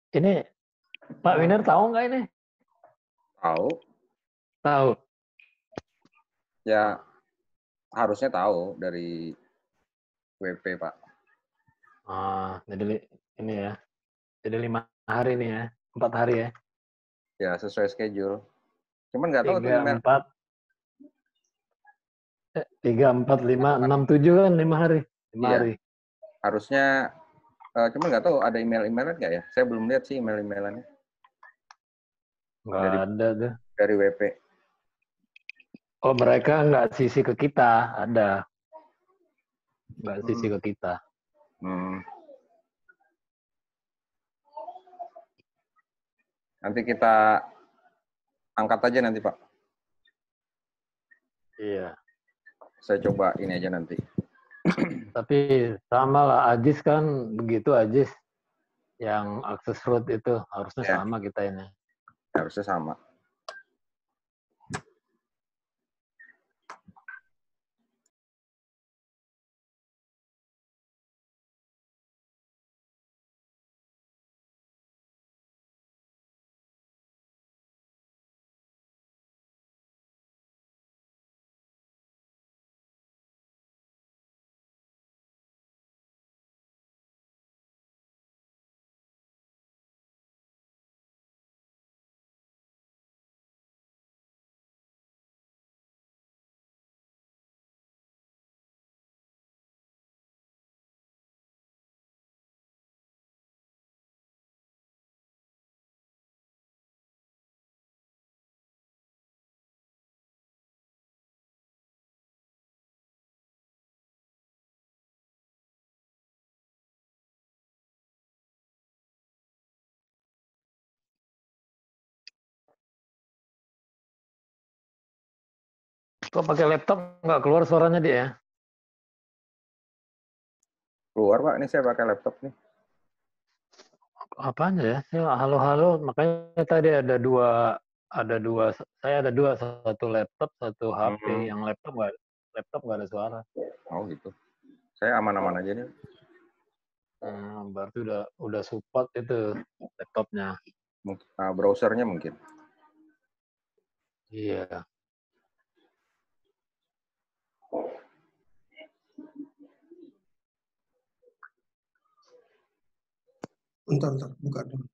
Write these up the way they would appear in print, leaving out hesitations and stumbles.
Ini Pak Winer tahu nggak ini? Tahu. Tahu. Ya, harusnya tahu dari WP, Pak. Jadi ini ya. Jadi 5 hari nih ya. 4 hari ya. Ya, sesuai schedule. Cuman nggak tahu tuh 3, email. 4, 5, 6, 7 kan 5 hari. 5 Iya. hari. Harusnya, cuman nggak tahu ada email-emailan nggak ya? Saya belum lihat sih email-emailannya. Nggak ada tuh. Dari WP. Oh, mereka nggak sisi ke kita. Ada. Nggak sisi ke kita. Nanti kita angkat aja nanti, Pak. Iya. Saya coba ini aja nanti. Tapi sama lah. Ajis kan begitu Ajis. Yang akses root itu harusnya Ya. sama kita ini. Harusnya sama. Kok pakai laptop nggak keluar suaranya dia ya? Keluar, Pak. Ini saya pakai laptop nih. Apanya ya? Halo-halo, makanya tadi ada dua, saya ada dua, satu laptop, satu HP. Yang laptop nggak ada suara. Oh gitu. Saya aman-aman aja nih. Berarti udah support itu laptopnya. Browsernya mungkin. Iya. Bentar, buka dulu.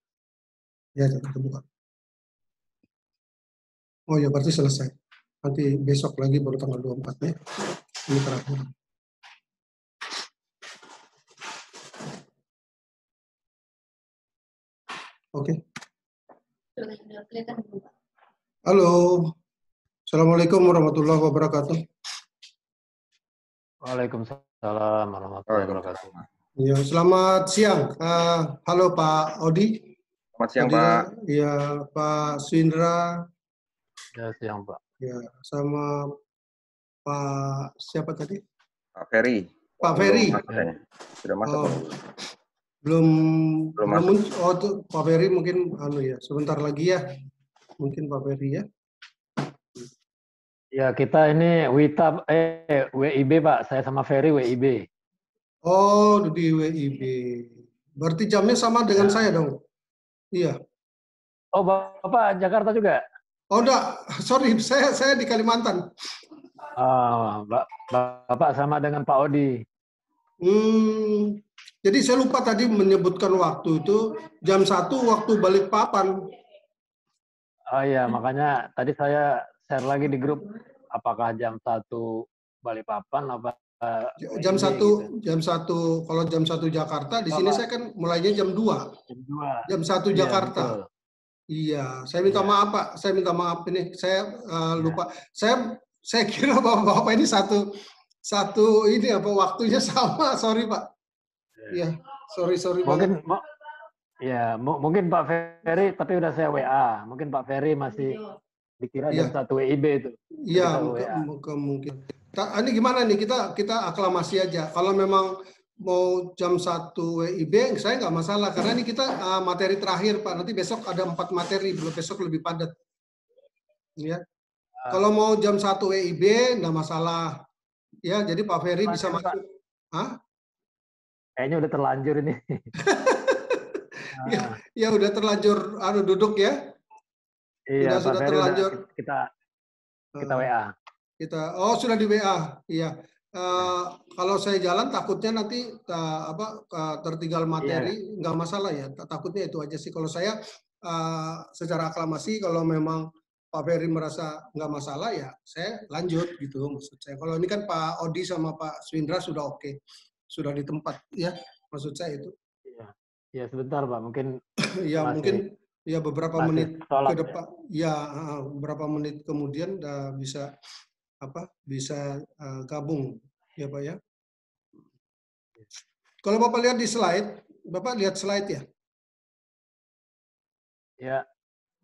Ya, kita buka. Oh ya, berarti selesai. Nanti besok lagi baru tanggal 24 ya. Ini terakhir. Oke. Halo. Assalamualaikum warahmatullahi wabarakatuh. Waalaikumsalam warahmatullahi wabarakatuh. Ya, selamat siang. Halo Pak Odi. Selamat siang, Pak. Ya, Pak Swindra. Ya, siang, Pak. Ya, sama Pak siapa tadi? Pak Ferry. Pak Ferry. Sudah masuk. Belum masuk. Oh, tuh Pak Ferry mungkin ya, sebentar lagi ya. Mungkin Pak Ferry ya. Ya, kita ini WIB, Pak. Saya sama Ferry WIB. Oh, di WIB. Berarti jamnya sama dengan saya dong? Iya. Oh, Bapak Jakarta juga? Oh, enggak. Sorry, saya di Kalimantan. Bapak sama dengan Pak Odi. Jadi saya lupa tadi menyebutkan waktu itu jam 1 waktu Balikpapan. Oh iya, makanya tadi saya share lagi di grup apakah jam 1 Balikpapan apa jam 1 gitu. Jam 1 kalau jam 1 Jakarta di sini saya kan mulainya jam 2. Jam 1 Jakarta. Betul. Iya, saya minta maaf Pak. Saya minta maaf ini. Saya lupa. Saya kira Bapak ini satu ini apa waktunya sama. Sorry Pak. Iya, sorry mungkin banget. Mungkin Pak Ferry tapi udah saya WA. Mungkin Pak Ferry masih dikira jam 1 WIB itu. Iya, mungkin. Ini gimana nih, kita aklamasi aja. Kalau memang mau jam 1 WIB, saya nggak masalah. Karena ini kita materi terakhir, Pak. Nanti besok ada 4 materi, besok lebih padat. Ya. Kalau mau jam 1 WIB, nggak masalah. Ya, jadi Pak Ferry bisa masuk. Hah? Kayaknya udah terlanjur ini. Ya udah terlanjur duduk ya. Iya, Pak Sudah Ferry terlanjur. kita WA. Sudah di WA. Iya. Ya. Kalau saya jalan takutnya nanti tertinggal materi, Iya. nggak masalah ya. Takutnya itu aja sih. Kalau saya secara aklamasi, kalau memang Pak Ferry merasa nggak masalah ya, saya lanjut gitu maksud saya. Kalau ini kan Pak Odi sama Pak Swindra sudah oke, sudah di tempat ya, maksud saya itu. Iya. Ya sebentar Pak, mungkin Ya mungkin ya beberapa menit ke depan, ya beberapa menit kemudian bisa gabung ya Pak ya. Kalau Bapak lihat di slide, Bapak lihat slide ya? Ya.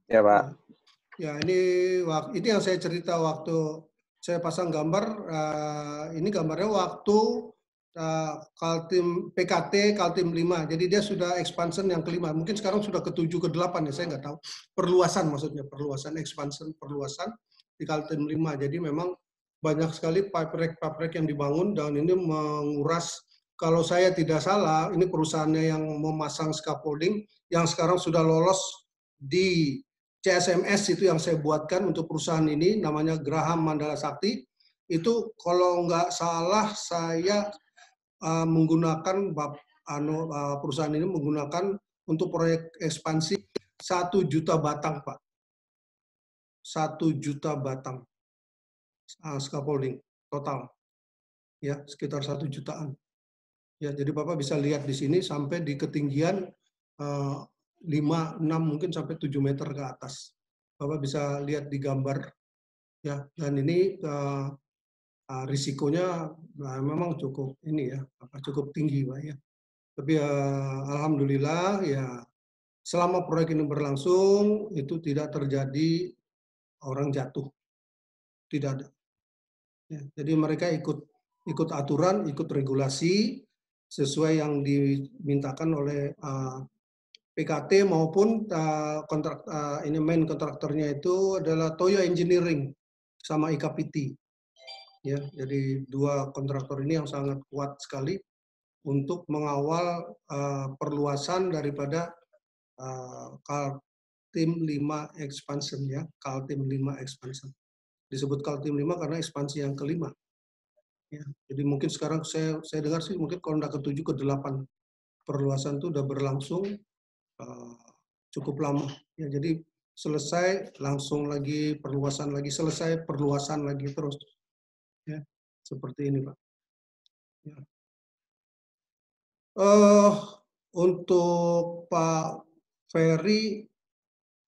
Ya Pak. Ya ini yang saya cerita waktu saya pasang gambar. Ini gambarnya waktu Kaltim PKT Kaltim 5. Jadi dia sudah expansion yang kelima. Mungkin sekarang sudah ke-7 ke-8 ya, saya nggak tahu. Perluasan maksudnya, perluasan di Kaltim 5. Jadi memang banyak sekali pipe rack yang dibangun dan ini menguras, kalau saya tidak salah, ini perusahaannya yang memasang scaffolding yang sekarang sudah lolos di CSMS itu yang saya buatkan untuk perusahaan ini, namanya Graham Mandala Sakti. Itu kalau nggak salah saya menggunakan perusahaan ini menggunakan untuk proyek ekspansi 1 juta batang, Pak. 1 juta batang scaffolding total. Ya, sekitar 1 jutaan. Ya, jadi Bapak bisa lihat di sini sampai di ketinggian 5, 6 mungkin sampai 7 meter ke atas. Bapak bisa lihat di gambar ya, dan ini risikonya memang cukup cukup tinggi Pak ya. Tapi alhamdulillah ya selama proyek ini berlangsung itu tidak terjadi orang jatuh. Tidak ada. Ya, jadi mereka ikut aturan, ikut regulasi sesuai yang dimintakan oleh PKT maupun main kontraktornya itu adalah Toyo Engineering sama IKPT. Ya, jadi 2 kontraktor ini yang sangat kuat sekali untuk mengawal perluasan daripada Kaltim 5 expansion ya, Kaltim 5 expansion. Disebut Kaltim 5 karena ekspansi yang kelima. Ya, jadi mungkin sekarang saya dengar sih mungkin kalau nggak ke-7 ke-8 perluasan itu udah berlangsung cukup lama. Ya, jadi selesai langsung lagi perluasan lagi, selesai perluasan lagi terus. Ya, seperti ini Pak. Ya. Untuk Pak Ferry,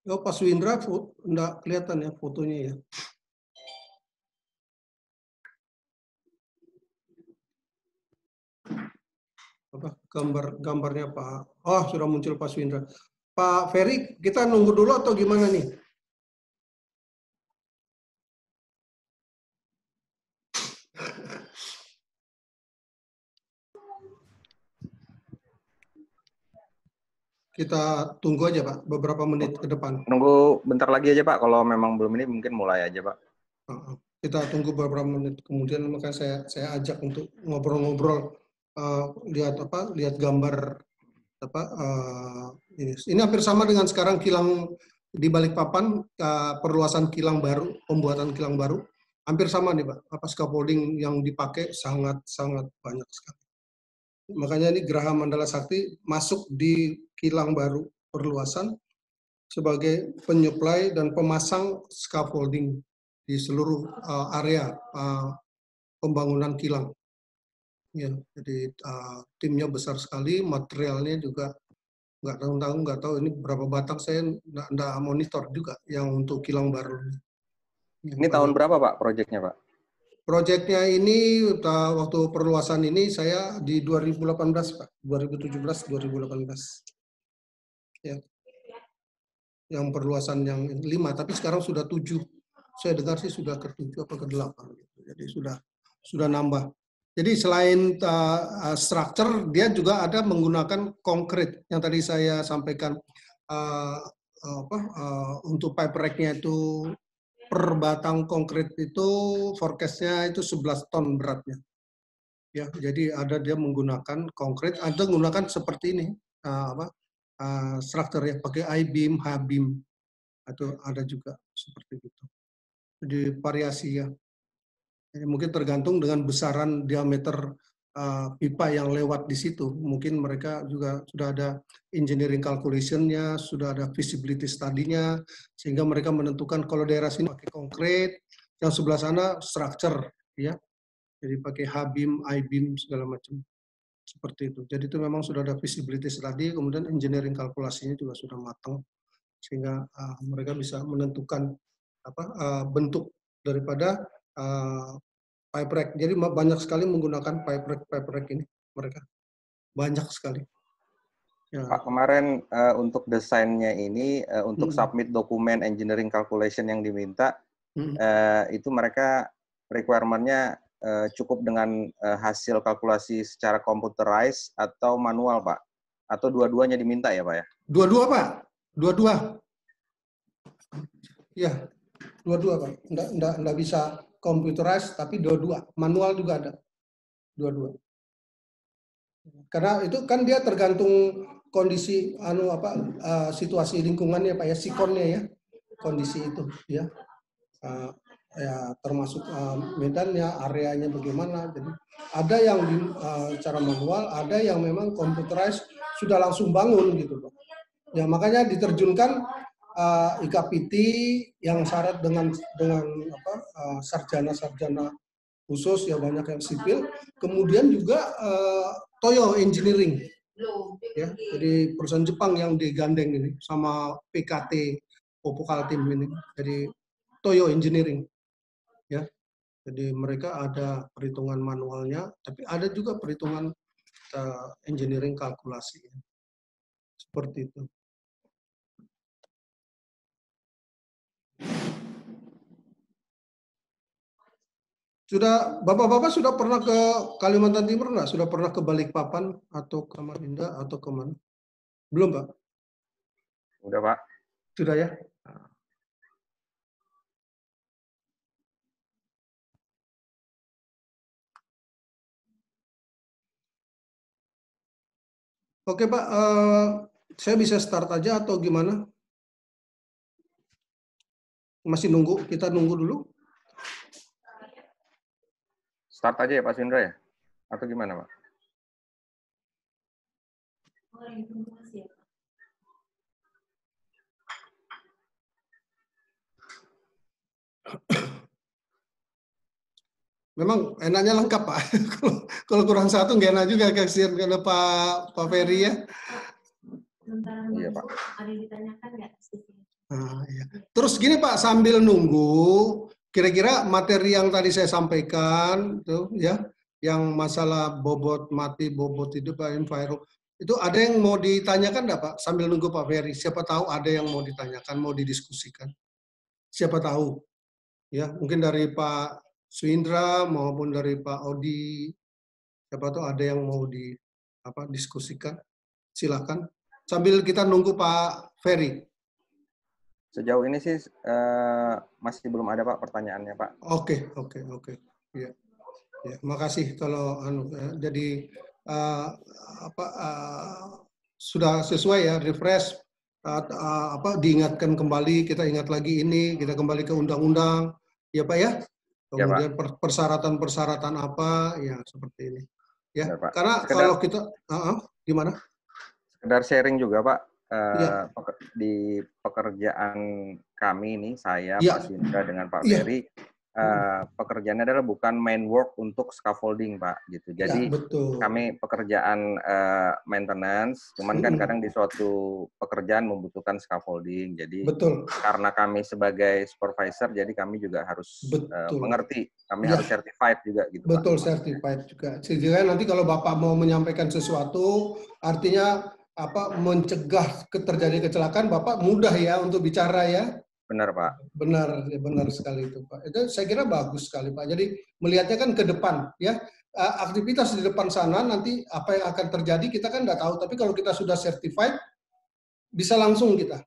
Pak Swindra enggak kelihatan ya fotonya ya. Gambarnya Pak. Oh, sudah muncul Pak Swindra. Pak Ferry, kita nunggu dulu atau gimana nih? Kita tunggu aja Pak, beberapa menit ke depan. Nunggu bentar lagi aja Pak, kalau memang belum ini mungkin mulai aja Pak. Kita tunggu beberapa menit, kemudian makanya saya ajak untuk ngobrol-ngobrol, lihat gambar ini hampir sama dengan sekarang kilang di Balikpapan, perluasan kilang baru, pembuatan kilang baru, hampir sama nih Pak, scaffolding yang dipakai sangat banyak sekali. Makanya ini Graha Mandala Sakti masuk di kilang baru perluasan sebagai penyuplai dan pemasang scaffolding di seluruh area pembangunan kilang. Ya, jadi timnya besar sekali, materialnya juga nggak tahu ini berapa batang, saya nggak monitor juga yang untuk kilang baru. Ini tahun berapa Pak proyeknya Pak? Proyeknya ini waktu perluasan ini saya di 2018 Pak, 2017-2018. Ya. Yang perluasan yang 5, tapi sekarang sudah 7. Saya dengar sih sudah ke-7 atau ke-8 gitu. Jadi sudah nambah. Jadi selain structure, dia juga ada menggunakan konkrit yang tadi saya sampaikan. Untuk pipe rack-nya itu per batang konkrit itu forecast-nya itu 11 ton beratnya. Ya, jadi ada dia menggunakan konkrit, ada menggunakan seperti ini, struktur ya, pakai I-beam, H-beam, atau ada juga seperti itu. Jadi variasi ya. Jadi mungkin tergantung dengan besaran diameter pipa yang lewat di situ. Mungkin mereka juga sudah ada engineering calculation-nya, sudah ada feasibility study-nya, sehingga mereka menentukan kalau daerah sini pakai konkret, yang sebelah sana structure, ya. Jadi pakai H-beam, I-beam, segala macam. Seperti itu. Jadi itu memang sudah ada feasibility study, kemudian engineering kalkulasinya juga sudah matang, sehingga mereka bisa menentukan bentuk daripada pipe rack. Jadi banyak sekali menggunakan pipe rack ini mereka. Banyak sekali. Ya. Pak, kemarin untuk desainnya ini, untuk submit dokumen engineering calculation yang diminta, itu mereka requirement-nya cukup dengan hasil kalkulasi secara computerized atau manual, Pak? Atau dua-duanya diminta ya, Pak ya? Dua-dua, Pak. Dua-dua. Ya, dua-dua, Pak. Nggak bisa computerized, tapi dua-dua. Manual juga ada. Dua-dua. Karena itu kan dia tergantung kondisi situasi lingkungannya, Pak ya, sikonnya ya. Kondisi itu ya. Ya termasuk medannya, areanya bagaimana. Jadi ada yang cara manual, ada yang memang computerized sudah langsung bangun gitu, Pak. Ya makanya diterjunkan IKPT yang syarat dengan sarjana-sarjana khusus ya, banyak yang sipil. Kemudian juga Toyo Engineering, ya, jadi perusahaan Jepang yang digandeng ini sama PKT Popokaltim ini, jadi Toyo Engineering, ya. Jadi mereka ada perhitungan manualnya, tapi ada juga perhitungan engineering kalkulasi, seperti itu. Sudah, Bapak-Bapak sudah pernah ke Kalimantan Timur nggak? Sudah pernah ke Balikpapan atau ke Samarinda atau ke mana? Belum, Pak? Udah, Pak. Sudah ya? Oke, Pak. Saya bisa start aja atau gimana? Masih nunggu? Kita nunggu dulu? Start aja ya Pak Sindra ya? Atau gimana Pak? Memang enaknya lengkap Pak. Kalau kurang satu nggak enak juga kasihan karena Pak Ferry ya. Iya Pak. Ada yang ditanyakan nggak? Iya. Terus gini Pak, sambil nunggu, kira-kira materi yang tadi saya sampaikan tuh ya, yang masalah bobot mati, bobot hidup, enviro, itu ada yang mau ditanyakan nggak Pak? Sambil nunggu Pak Ferry, siapa tahu ada yang mau ditanyakan, mau didiskusikan. Siapa tahu, ya mungkin dari Pak Suindra maupun dari Pak Odi, siapa tahu ada yang mau diskusikan. Silakan. Sambil kita nunggu Pak Ferry. Sejauh ini sih masih belum ada Pak pertanyaannya Pak. Oke. Ya, makasih kalau jadi sudah sesuai ya, refresh, diingatkan kembali, kita ingat lagi ini, kita kembali ke undang-undang, ya Pak ya. Kemudian ya, persyaratan-persyaratan apa, ya seperti ini. Ya, benar, Pak. Karena kalau kita, gimana? Sekedar sharing juga Pak. Di pekerjaan kami ini, saya, Pak Sindra dengan Pak Ferry, pekerjaannya adalah bukan main work untuk scaffolding Pak, gitu. Jadi kami pekerjaan maintenance, cuman kan kadang di suatu pekerjaan membutuhkan scaffolding. Jadi karena kami sebagai supervisor, jadi kami juga harus mengerti, kami harus certified juga gitu. Betul, Pak. Certified juga. Sehingga nanti kalau Bapak mau menyampaikan sesuatu, artinya mencegah terjadi kecelakaan, Bapak mudah ya untuk bicara ya. Benar Pak. Benar sekali itu Pak. Itu saya kira bagus sekali Pak. Jadi melihatnya kan ke depan ya. Aktivitas di depan sana nanti apa yang akan terjadi kita kan nggak tahu. Tapi kalau kita sudah certified, bisa langsung kita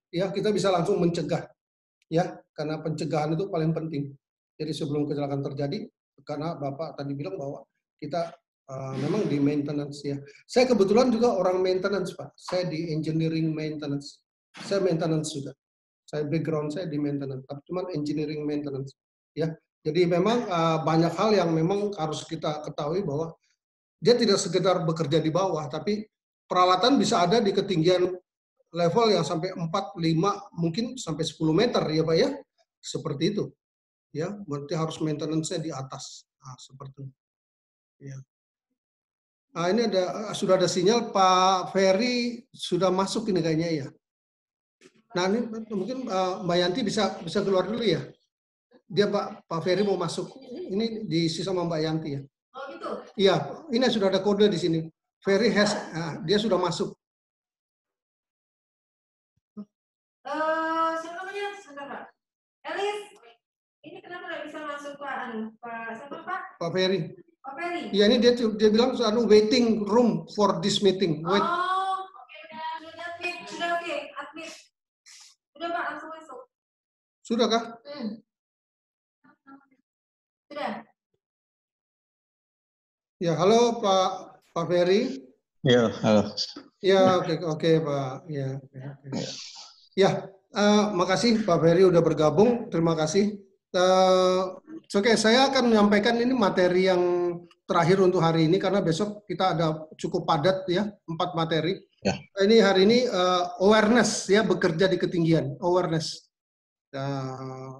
bisa langsung mencegah ya. Karena pencegahan itu paling penting. Jadi sebelum kecelakaan terjadi, karena Bapak tadi bilang bahwa kita memang di maintenance ya. Saya kebetulan juga orang maintenance Pak. Saya di engineering maintenance. Saya maintenance juga. Saya background saya di maintenance, tapi cuma engineering maintenance ya. Jadi memang banyak hal yang memang harus kita ketahui bahwa dia tidak sekedar bekerja di bawah, tapi peralatan bisa ada di ketinggian level yang sampai 4, 5, mungkin sampai 10 meter ya Pak ya. Seperti itu. Ya, berarti harus maintenance-nya di atas. Nah, seperti itu. Ya. Nah, ini sudah ada sinyal Pak Ferry sudah masuk ini kayaknya ya. Nah, ini mungkin Mbak Yanti bisa keluar dulu ya. Dia Pak Ferry mau masuk. Ini diisi sama Mbak Yanti ya. Oh gitu? Iya, ini sudah ada kode di sini. Ferry dia sudah masuk. Siapa namanya? Sebentar Pak. Elis, ini kenapa nggak bisa masuk Pak? Siapa Pak? Pak Ferry. Pak Ferry. Iya, ini dia bilang waiting room for this meeting. Oh, oke, sudah admit, sudah oke, admit. Sudah Pak, langsung masuk. Sudah kah? Sudah. Ya, halo Pak Ferry. Ya, halo. Ya, oke Pak. Ya, oke. Ya, makasih Pak Ferry udah bergabung. Terima kasih. Oke, saya akan menyampaikan ini materi yang terakhir untuk hari ini karena besok kita ada cukup padat ya, 4 materi. Ya. Ini hari ini awareness ya, bekerja di ketinggian, awareness.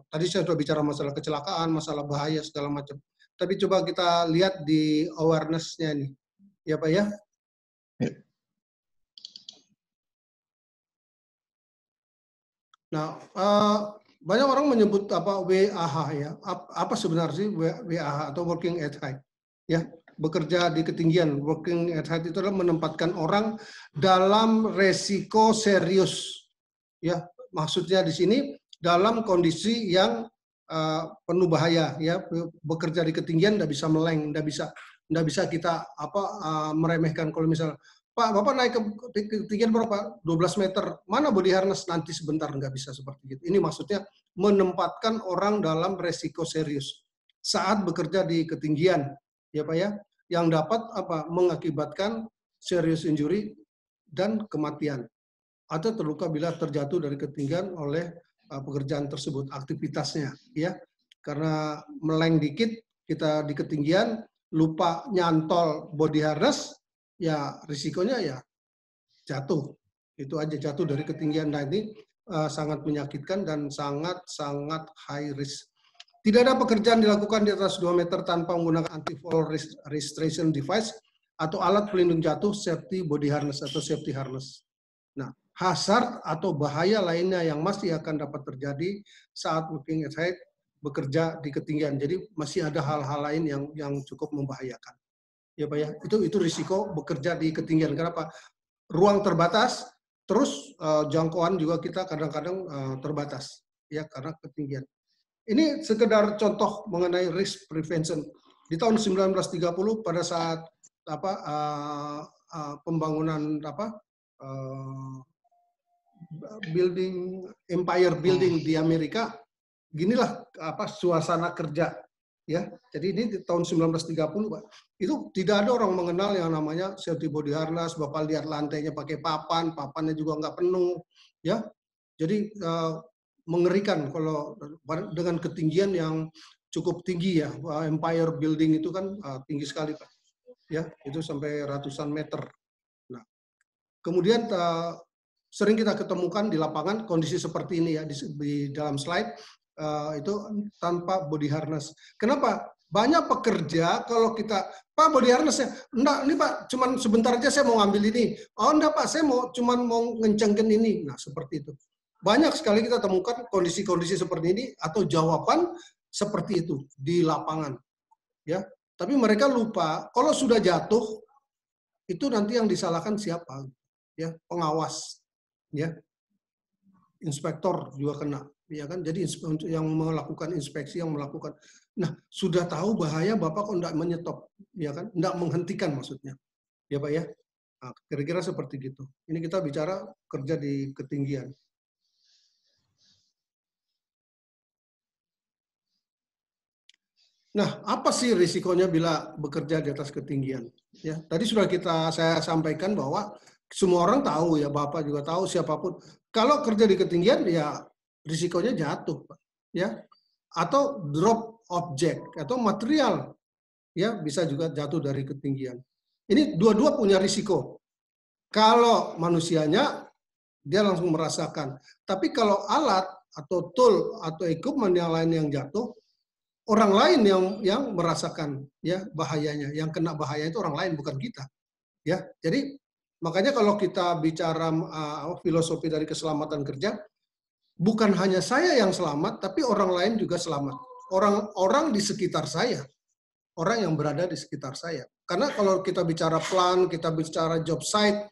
Tadi saya sudah bicara masalah kecelakaan, masalah bahaya segala macam. Tapi coba kita lihat di awareness-nya nih. Ya Pak ya? Ya. Nah, banyak orang menyebut apa WAH ya. Apa sebenarnya sih WAH atau working at height? Ya, bekerja di ketinggian. Working at height itu adalah menempatkan orang dalam resiko serius. Ya, maksudnya di sini dalam kondisi yang penuh bahaya ya, bekerja di ketinggian tidak bisa meleng, tidak bisa kita meremehkan. Kalau misalnya Pak, Bapak naik ke ketinggian berapa? 12 meter. Mana body harness? Nanti sebentar, nggak bisa seperti itu. Ini maksudnya menempatkan orang dalam resiko serius saat bekerja di ketinggian, ya Pak ya, yang dapat mengakibatkan serious injury dan kematian atau terluka bila terjatuh dari ketinggian oleh pekerjaan tersebut, aktivitasnya, ya. Karena meleng dikit, kita di ketinggian, lupa nyantol body harness, ya risikonya ya jatuh. Itu aja, jatuh dari ketinggian. Nah, ini sangat menyakitkan dan sangat high risk. Tidak ada pekerjaan dilakukan di atas 2 meter tanpa menggunakan anti-fall restoration device atau alat pelindung jatuh safety body harness atau safety harness. Nah, hazard atau bahaya lainnya yang masih akan dapat terjadi saat working at height, bekerja di ketinggian. Jadi masih ada hal-hal lain yang cukup membahayakan. Ya Pak ya, itu risiko bekerja di ketinggian. Kenapa? Ruang terbatas, terus jangkauan juga kita kadang-kadang terbatas, ya karena ketinggian. Ini sekedar contoh mengenai risk prevention. Di tahun 1930 pada saat pembangunan building Empire Building di Amerika, ginilah suasana kerja ya. Jadi ini di tahun 1930 Pak. Itu tidak ada orang mengenal yang namanya safety body harness. Bapak lihat lantainya pakai papannya juga nggak penuh ya. Jadi mengerikan kalau dengan ketinggian yang cukup tinggi ya. Empire Building itu kan tinggi sekali Pak. Ya, itu sampai ratusan meter. Nah, kemudian sering kita ketemukan di lapangan kondisi seperti ini ya di dalam slide itu tanpa body harness. Kenapa? Banyak pekerja kalau kita Pak body harnessnya enggak, ini Pak cuman sebentar aja saya mau ngambil ini. Oh enggak Pak, saya cuman mau ngencengin ini. Nah seperti itu. Banyak sekali kita temukan kondisi-kondisi seperti ini atau jawaban seperti itu di lapangan. Ya, tapi mereka lupa kalau sudah jatuh itu nanti yang disalahkan siapa? Ya, pengawas. Ya, inspektor juga kena, ya kan? Jadi yang melakukan inspeksi, yang melakukan, nah sudah tahu bahaya, Bapak kok enggak menyetop, ya kan? Enggak menghentikan maksudnya, ya Pak ya? Nah, kira-kira seperti gitu. Ini kita bicara kerja di ketinggian. Nah, apa sih risikonya bila bekerja di atas ketinggian? Ya, tadi sudah saya sampaikan bahwa semua orang tahu ya, Bapak juga tahu, siapapun. Kalau kerja di ketinggian ya risikonya jatuh, Pak. Ya, atau drop objek atau material ya bisa juga jatuh dari ketinggian. Ini dua-dua punya risiko. Kalau manusianya dia langsung merasakan. Tapi kalau alat atau tool atau equipment yang lain yang jatuh, orang lain yang merasakan ya bahayanya, yang kena bahaya itu orang lain bukan kita. Ya, jadi makanya kalau kita bicara filosofi dari keselamatan kerja, bukan hanya saya yang selamat, tapi orang lain juga selamat. Orang di sekitar saya, orang yang berada di sekitar saya. Karena kalau kita bicara plan, kita bicara job site,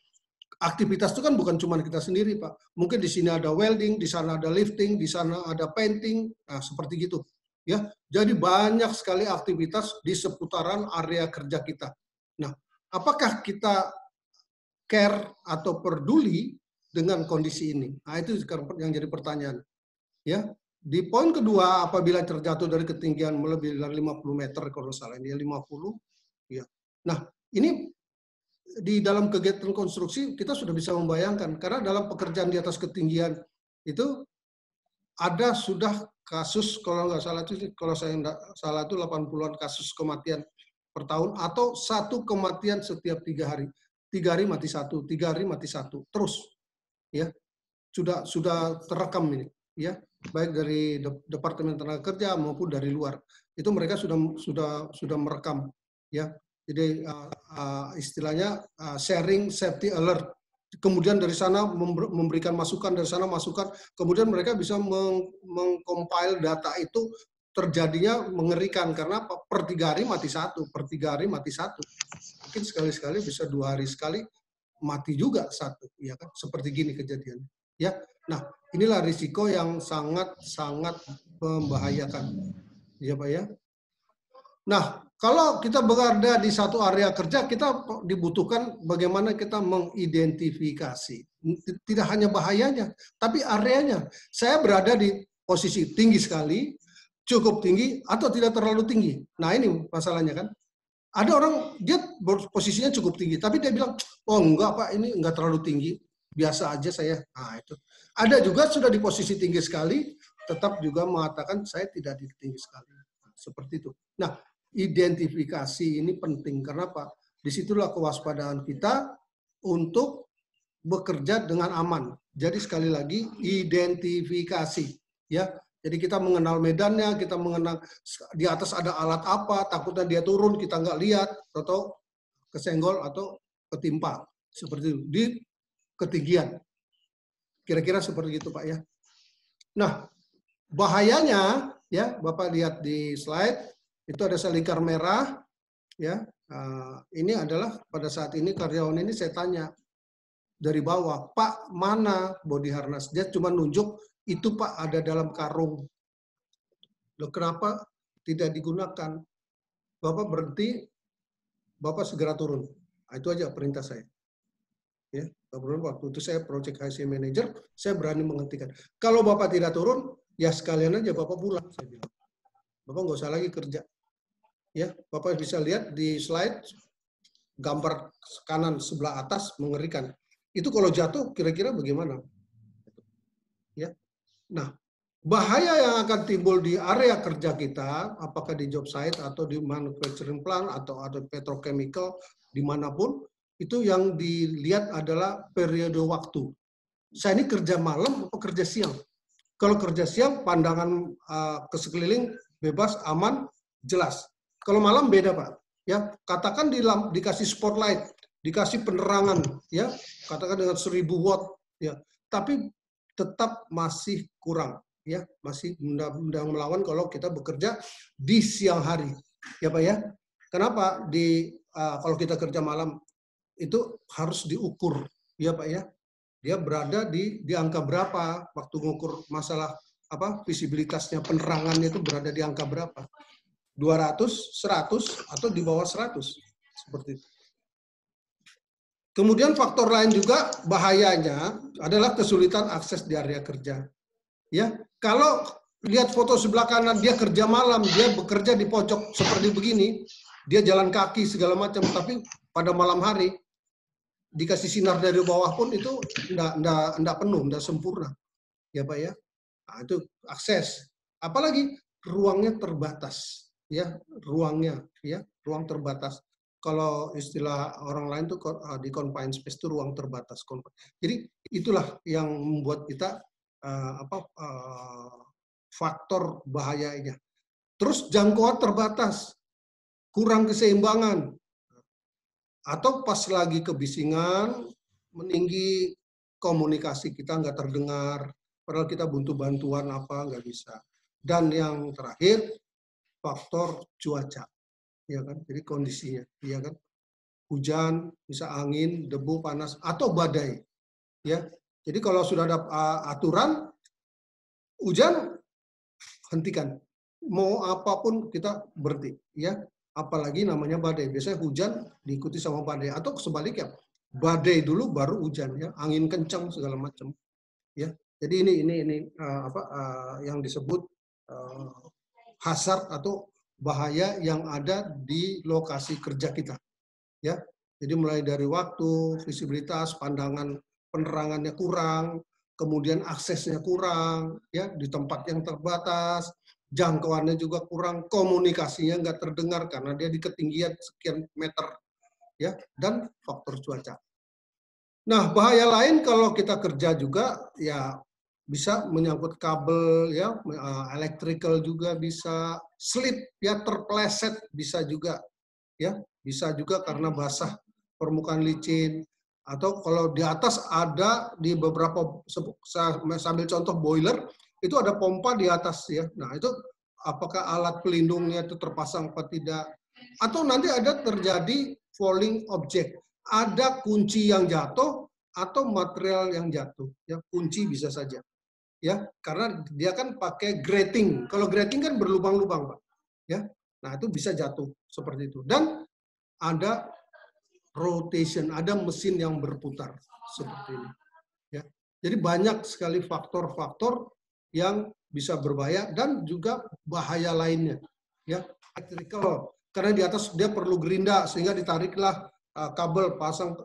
aktivitas itu kan bukan cuma kita sendiri, Pak. Mungkin di sini ada welding, di sana ada lifting, di sana ada painting, nah seperti gitu. Ya, jadi banyak sekali aktivitas di seputaran area kerja kita. Nah, apakah kita care atau peduli dengan kondisi ini? Nah, itu yang jadi pertanyaan. Ya, di poin kedua, apabila terjatuh dari ketinggian melebihi dari 50 meter, kalau salah ini 50, ya. Nah, ini di dalam kegiatan konstruksi kita sudah bisa membayangkan, karena dalam pekerjaan di atas ketinggian itu ada sudah kasus, kalau nggak salah itu, kalau saya nggak salah itu 80-an kasus kematian per tahun, atau satu kematian setiap 3 hari. 3 hari mati satu, 3 hari mati satu, terus. Ya, sudah terekam ini, ya, baik dari Departemen Tenaga Kerja maupun dari luar. Itu mereka sudah merekam, ya. Jadi istilahnya sharing safety alert. Kemudian dari sana memberikan masukan, dari sana masukan, kemudian mereka bisa mengcompile data itu, terjadinya mengerikan karena per 3 hari mati satu, per 3 hari mati satu. Mungkin sekali-sekali bisa 2 hari sekali mati juga satu, ya kan? Seperti gini kejadiannya. Ya, nah inilah risiko yang sangat membahayakan, ya Pak ya. Nah, kalau kita berada di satu area kerja, kita dibutuhkan bagaimana kita mengidentifikasi. Tidak hanya bahayanya, tapi areanya. Saya berada di posisi tinggi sekali, cukup tinggi, atau tidak terlalu tinggi. Nah, ini masalahnya kan. Ada orang, dia posisinya cukup tinggi, tapi dia bilang, oh enggak Pak, ini enggak terlalu tinggi, biasa aja saya. Nah, itu. Ada juga sudah di posisi tinggi sekali, tetap juga mengatakan saya tidak di tinggi sekali. Seperti itu. Nah, identifikasi ini penting. Karena Pak, disitulah kewaspadaan kita untuk bekerja dengan aman. Jadi sekali lagi, identifikasi. Ya, jadi kita mengenal medannya, kita mengenal di atas ada alat apa, takutnya dia turun, kita nggak lihat, atau kesenggol atau ketimpa. Seperti itu, di ketinggian. Kira-kira seperti itu Pak ya. Nah, bahayanya, ya Bapak lihat di slide, itu ada selingkar merah, ya. Ini adalah pada saat ini karyawan ini saya tanya dari bawah, Pak mana body harness? Dia cuma nunjuk itu Pak ada dalam karung. Loh, kenapa tidak digunakan? Bapak berhenti, Bapak segera turun. Nah, itu aja perintah saya. Ya, waktu itu saya project HC manager, saya berani menghentikan. Kalau Bapak tidak turun, ya sekalian aja Bapak pulang. Saya bilang, Bapak nggak usah lagi kerja. Ya, Bapak bisa lihat di slide gambar kanan sebelah atas mengerikan. Itu kalau jatuh kira-kira bagaimana? Ya. Nah, bahaya yang akan timbul di area kerja kita, apakah di job site atau di manufacturing plant atau ada petrochemical dimanapun, itu yang dilihat adalah periode waktu. Saya ini kerja malam atau kerja siang? Kalau kerja siang, pandangan ke sekeliling bebas, aman, jelas. Kalau malam beda Pak, ya katakan dikasih spotlight, dikasih penerangan, ya katakan dengan 1000 watt, ya, tapi tetap masih kurang, ya masih undang-undang melawan kalau kita bekerja di siang hari, ya Pak ya. Kenapa kalau kita kerja malam itu harus diukur, ya Pak ya. Dia berada di angka berapa waktu mengukur masalah visibilitasnya, penerangannya itu berada di angka berapa? 200, 100, atau di bawah 100. Seperti itu. Kemudian faktor lain juga bahayanya adalah kesulitan akses di area kerja. Ya, kalau lihat foto sebelah kanan, dia kerja malam, dia bekerja di pojok seperti begini, dia jalan kaki segala macam, tapi pada malam hari dikasih sinar dari bawah pun itu enggak penuh, enggak sempurna, ya Pak ya. Nah, itu akses. Apalagi ruangnya terbatas, ya ruangnya, ya ruang terbatas. Kalau istilah orang lain tuh di confined space itu ruang terbatas. Jadi itulah yang membuat kita faktor bahayanya. Terus jangkauan terbatas, kurang keseimbangan, atau pas lagi kebisingan, meninggi komunikasi kita nggak terdengar, padahal kita butuh bantuan apa nggak bisa. Dan yang terakhir faktor cuaca, ya kan? Jadi kondisinya, ya kan? Hujan, bisa angin, debu, panas, atau badai, ya. Jadi kalau sudah ada aturan hujan, hentikan. Mau apapun kita berhenti, ya. Apalagi namanya badai. Biasanya hujan diikuti sama badai, atau sebaliknya, badai dulu baru hujan, ya. Angin kencang segala macam, ya. Jadi ini yang disebut hazard atau bahaya yang ada di lokasi kerja kita, ya. Jadi mulai dari waktu, visibilitas, pandangan, penerangannya kurang, kemudian aksesnya kurang, ya, di tempat yang terbatas, jangkauannya juga kurang, komunikasinya nggak terdengar karena dia di ketinggian sekian meter, ya, dan faktor cuaca. Nah, bahaya lain kalau kita kerja juga, ya bisa menyangkut kabel, ya, electrical juga bisa, slip, ya, terpleset bisa juga, ya, bisa juga karena basah permukaan licin, atau kalau di atas ada di beberapa, sambil contoh boiler, itu ada pompa di atas, ya. Nah, itu apakah alat pelindungnya itu terpasang apa tidak, atau nanti ada terjadi falling object, ada kunci yang jatuh atau material yang jatuh, ya, kunci bisa saja, ya, karena dia kan pakai grating. Kalau grating kan berlubang-lubang, Pak, ya. Nah, itu bisa jatuh seperti itu. Dan ada rotation, ada mesin yang berputar seperti ini, ya. Jadi banyak sekali faktor-faktor yang bisa berbahaya dan juga bahaya lainnya, ya. Electrical, karena di atas dia perlu gerinda sehingga ditariklah kabel, pasang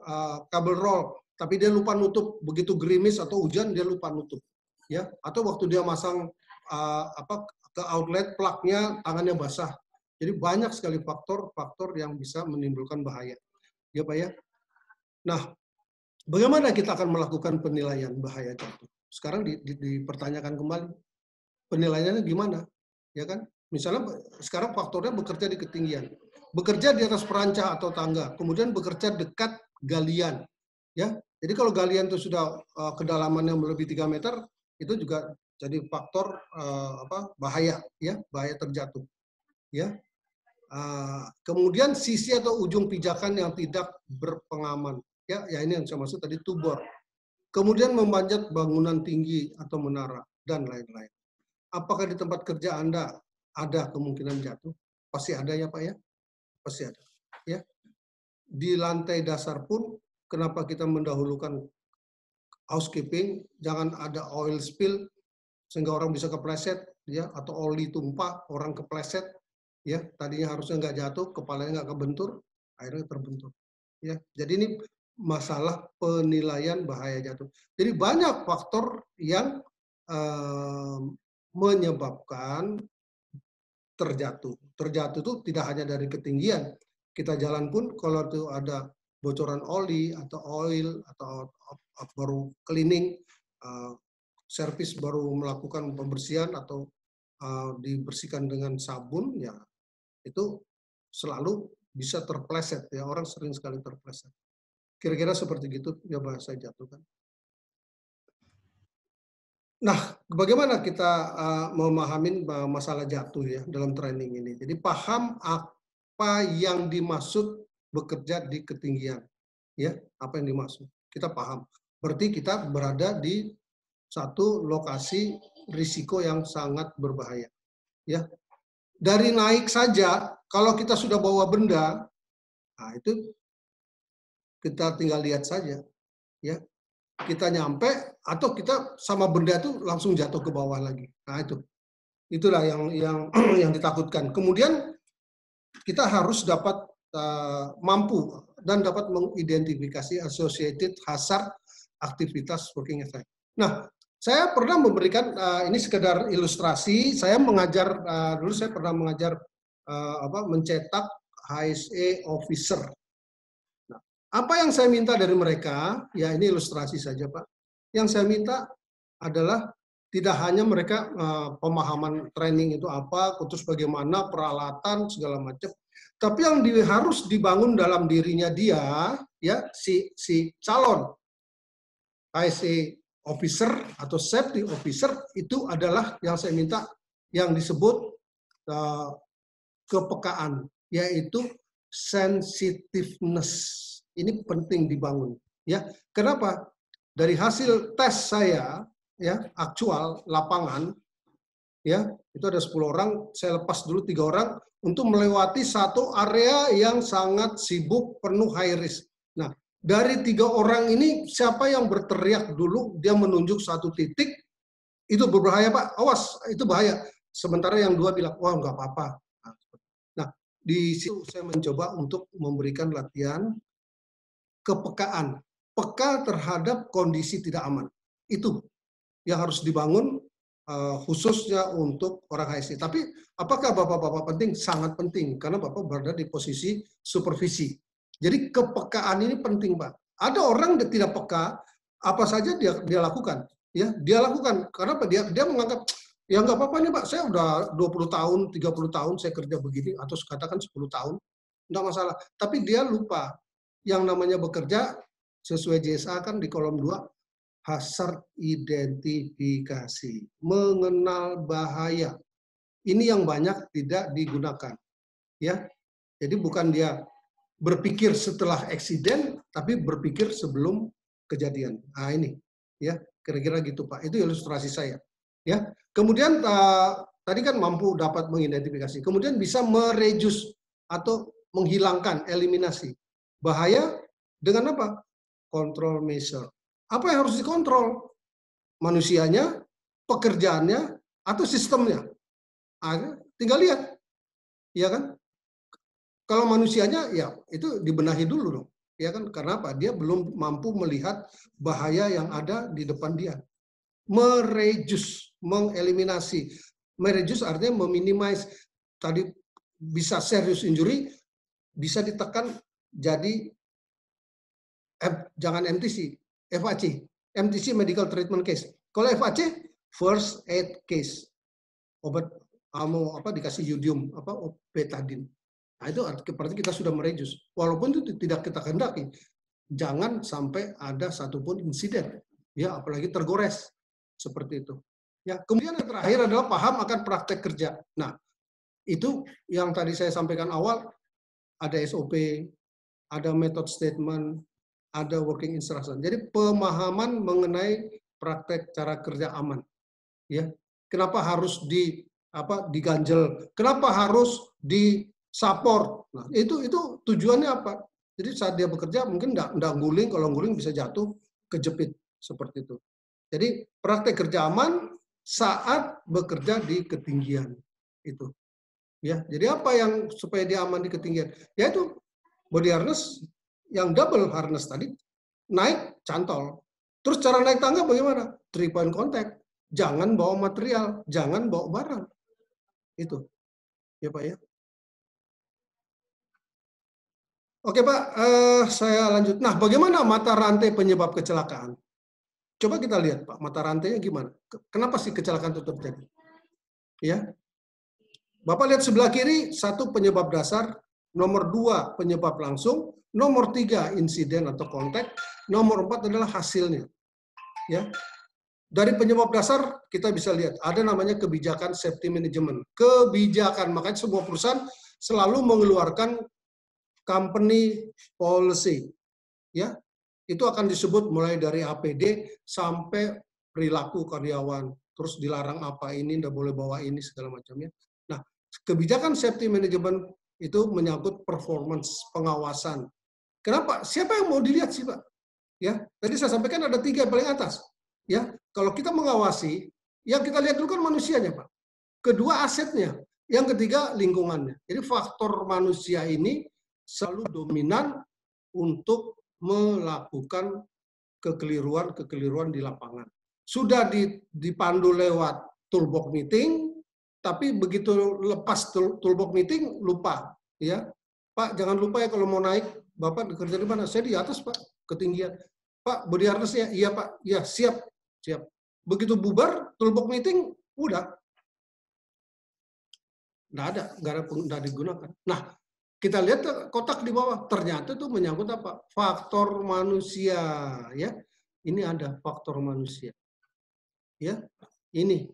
kabel roll, tapi dia lupa nutup, begitu gerimis atau hujan dia lupa nutup, ya. Atau waktu dia masang ke outlet plugnya tangannya basah. Jadi banyak sekali faktor-faktor yang bisa menimbulkan bahaya, ya Pak ya. Nah, bagaimana kita akan melakukan penilaian bahaya jatuh? Sekarang dipertanyakan kembali, penilaiannya gimana, ya kan? Misalnya sekarang faktornya bekerja di ketinggian, bekerja di atas perancah atau tangga, kemudian bekerja dekat galian, ya. Jadi kalau galian itu sudah kedalamannya melebihi 3 meter, itu juga jadi faktor bahaya, ya, bahaya terjatuh, ya. Kemudian sisi atau ujung pijakan yang tidak berpengaman, ya ini yang saya maksud tadi, tubor. Kemudian memanjat bangunan tinggi atau menara dan lain-lain. Apakah di tempat kerja Anda ada kemungkinan jatuh? Pasti ada, ya Pak ya, pasti ada, ya. Di lantai dasar pun kenapa kita mendahulukan housekeeping, jangan ada oil spill sehingga orang bisa kepleset, ya, atau oli tumpah orang kepleset, ya, tadinya harusnya nggak jatuh, kepalanya nggak kebentur, akhirnya terbentur, ya. Jadi ini masalah penilaian bahaya jatuh. Jadi banyak faktor yang menyebabkan terjatuh. Terjatuh itu tidak hanya dari ketinggian. Kita jalan pun kalau itu ada bocoran oli atau oil atau baru cleaning, servis baru melakukan pembersihan atau dibersihkan dengan sabun, ya itu selalu bisa terpleset, ya, orang sering sekali terpleset. Kira-kira seperti gitu ya bahasa jatuh kan. Nah, bagaimana kita memahami masalah jatuh, ya, dalam training ini? Jadi paham apa yang dimaksud bekerja di ketinggian, ya, apa yang dimaksud. Kita paham. Berarti kita berada di satu lokasi risiko yang sangat berbahaya, ya. Dari naik saja, kalau kita sudah bawa benda, nah itu kita tinggal lihat saja, ya. Kita nyampe atau kita sama benda itu langsung jatuh ke bawah lagi. Nah itu. Itulah yang ditakutkan. Kemudian kita harus dapat mampu dan dapat mengidentifikasi associated hazard aktivitas working effect. Nah, saya pernah memberikan ini sekedar ilustrasi. Saya mengajar dulu saya pernah mengajar mencetak HSE officer. Nah, apa yang saya minta dari mereka? Ya ini ilustrasi saja, Pak. Yang saya minta adalah tidak hanya mereka pemahaman training itu apa, terus bagaimana peralatan segala macam, tapi yang harus dibangun dalam dirinya dia, ya si calon HSE officer atau safety officer itu adalah yang saya minta yang disebut kepekaan, yaitu sensitiveness. Ini penting dibangun, ya. Kenapa? Dari hasil tes saya, ya, aktual lapangan, ya, itu ada 10 orang, saya lepas dulu 3 orang untuk melewati satu area yang sangat sibuk, penuh high risk. Nah, dari 3 orang ini siapa yang berteriak dulu, dia menunjuk satu titik, itu berbahaya, Pak, awas, itu bahaya. Sementara yang 2 bilang, wah nggak apa-apa. Nah, di situ saya mencoba untuk memberikan latihan kepekaan, peka terhadap kondisi tidak aman. Itu yang harus dibangun khususnya untuk orang HSE. Tapi apakah Bapak-Bapak penting? Sangat penting, karena Bapak berada di posisi supervisi. Jadi kepekaan ini penting, Pak. Ada orang yang tidak peka, apa saja dia lakukan. Ya, dia lakukan. Karena apa? Dia menganggap, ya nggak apa-apa nih Pak, saya udah 20 tahun, 30 tahun saya kerja begini, atau katakan 10 tahun, nggak masalah. Tapi dia lupa, yang namanya bekerja, sesuai JSA kan di kolom 2, hazard identifikasi, mengenal bahaya. Ini yang banyak tidak digunakan. Ya, jadi bukan dia berpikir setelah eksiden, tapi berpikir sebelum kejadian. Nah ini, ya kira-kira gitu Pak. Itu ilustrasi saya. Ya, kemudian tadi kan mampu dapat mengidentifikasi, kemudian bisa mereduce atau menghilangkan, eliminasi bahaya dengan apa? Control measure. Apa yang harus dikontrol? Manusianya, pekerjaannya, atau sistemnya? Tinggal lihat, ya kan? Kalau manusianya, ya itu dibenahi dulu dong, ya kan? Karena apa? Dia belum mampu melihat bahaya yang ada di depan dia. Mereduce, mengeliminasi. Mereduce artinya meminimize. Tadi bisa serious injury, bisa ditekan jadi jangan MTC, FAC. MTC medical treatment case. Kalau FAC first aid case. Obat dikasih yodium betadine. Nah, itu berarti kita sudah mereduce. Walaupun itu tidak kita kehendaki. Jangan sampai ada satupun insiden, ya apalagi tergores seperti itu. Ya, kemudian yang terakhir adalah paham akan praktek kerja. Nah, itu yang tadi saya sampaikan awal, ada SOP, ada method statement, ada working instruction. Jadi pemahaman mengenai praktek cara kerja aman. Ya, kenapa harus diganjel? Kenapa harus di-support? Nah, itu tujuannya apa? Jadi saat dia bekerja mungkin enggak guling, kalau guling bisa jatuh, kejepit seperti itu. Jadi praktek kerja aman saat bekerja di ketinggian itu. Ya, jadi apa yang supaya dia aman di ketinggian? Yaitu body harness yang double harness tadi, naik cantol. Terus cara naik tangga bagaimana? 3 point contact. Jangan bawa material, jangan bawa barang. Itu. Ya Pak ya. Oke Pak, saya lanjut. Nah, bagaimana mata rantai penyebab kecelakaan? Coba kita lihat Pak, mata rantainya gimana? Kenapa sih kecelakaan itu terjadi? Ya. Bapak lihat sebelah kiri, 1 penyebab dasar, nomor 2 penyebab langsung, nomor 3 insiden atau kontak, nomor 4 adalah hasilnya. Ya. Dari penyebab dasar kita bisa lihat ada namanya kebijakan safety management. Kebijakan, makanya sebuah perusahaan selalu mengeluarkan company policy. Ya. Itu akan disebut mulai dari APD sampai perilaku karyawan, terus dilarang apa ini, enggak boleh bawa ini segala macamnya. Nah, kebijakan safety management itu menyangkut performance, pengawasan. Kenapa? Siapa yang mau dilihat sih, Pak? Ya, tadi saya sampaikan ada 3 yang paling atas. Ya, kalau kita mengawasi, yang kita lihat dulu kan manusianya, Pak. Kedua asetnya. Yang ketiga lingkungannya. Jadi faktor manusia ini selalu dominan untuk melakukan kekeliruan-kekeliruan di lapangan. Sudah dipandu lewat toolbox meeting, tapi begitu lepas toolbox meeting lupa, ya. Pak, jangan lupa ya kalau mau naik, Bapak kerja di mana? Saya di atas, Pak, ketinggian. Pak, body harness ya? Iya, Pak. Ya, siap. Siap. Begitu bubar, toolbox meeting, udah. Nggak digunakan. Nah, kita lihat kotak di bawah, ternyata itu menyangkut apa? Faktor manusia, ya. Ini ada faktor manusia. Ya, ini,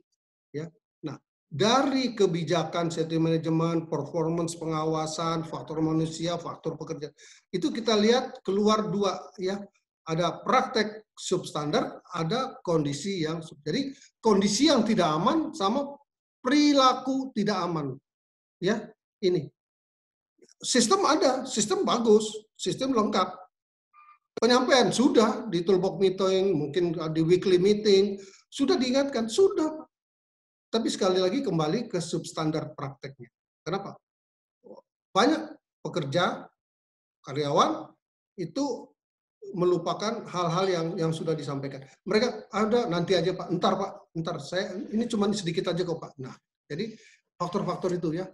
ya. Nah, dari kebijakan safety management, performance pengawasan, faktor manusia, faktor pekerjaan, itu kita lihat keluar dua, ya. Ada praktek substandar, ada kondisi yang jadi kondisi yang tidak aman sama perilaku tidak aman. Ya, ini. Sistem ada, sistem bagus, sistem lengkap. Penyampaian sudah di toolbox meeting, mungkin di weekly meeting, sudah diingatkan, sudah. Tapi sekali lagi kembali ke substandar prakteknya. Kenapa? Banyak pekerja, karyawan, itu melupakan hal-hal yang sudah disampaikan. Mereka ada, nanti aja Pak, entar saya, ini cuma sedikit aja kok Pak. Nah, jadi faktor-faktor itu ya.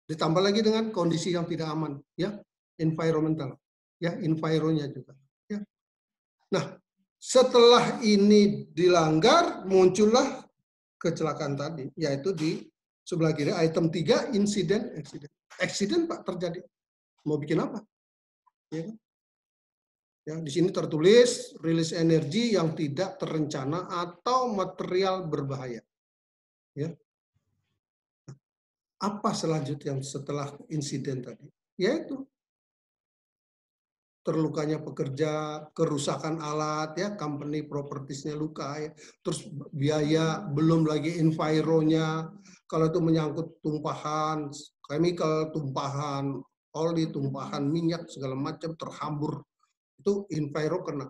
Ditambah lagi dengan kondisi yang tidak aman, ya, environmental, ya, environnya juga. Ya. Nah, setelah ini dilanggar, muncullah kecelakaan tadi, yaitu di sebelah kiri item 3 insiden, accident Pak terjadi. Mau bikin apa? Ya, ya, di sini tertulis rilis energi yang tidak terencana atau material berbahaya. Ya. Apa selanjutnya setelah insiden tadi? Yaitu terlukanya pekerja, kerusakan alat, ya, company propertiesnya luka, ya. Terus biaya, belum lagi environnya, kalau itu menyangkut tumpahan chemical, tumpahan oli, tumpahan minyak, segala macam terhambur, itu enviro kena.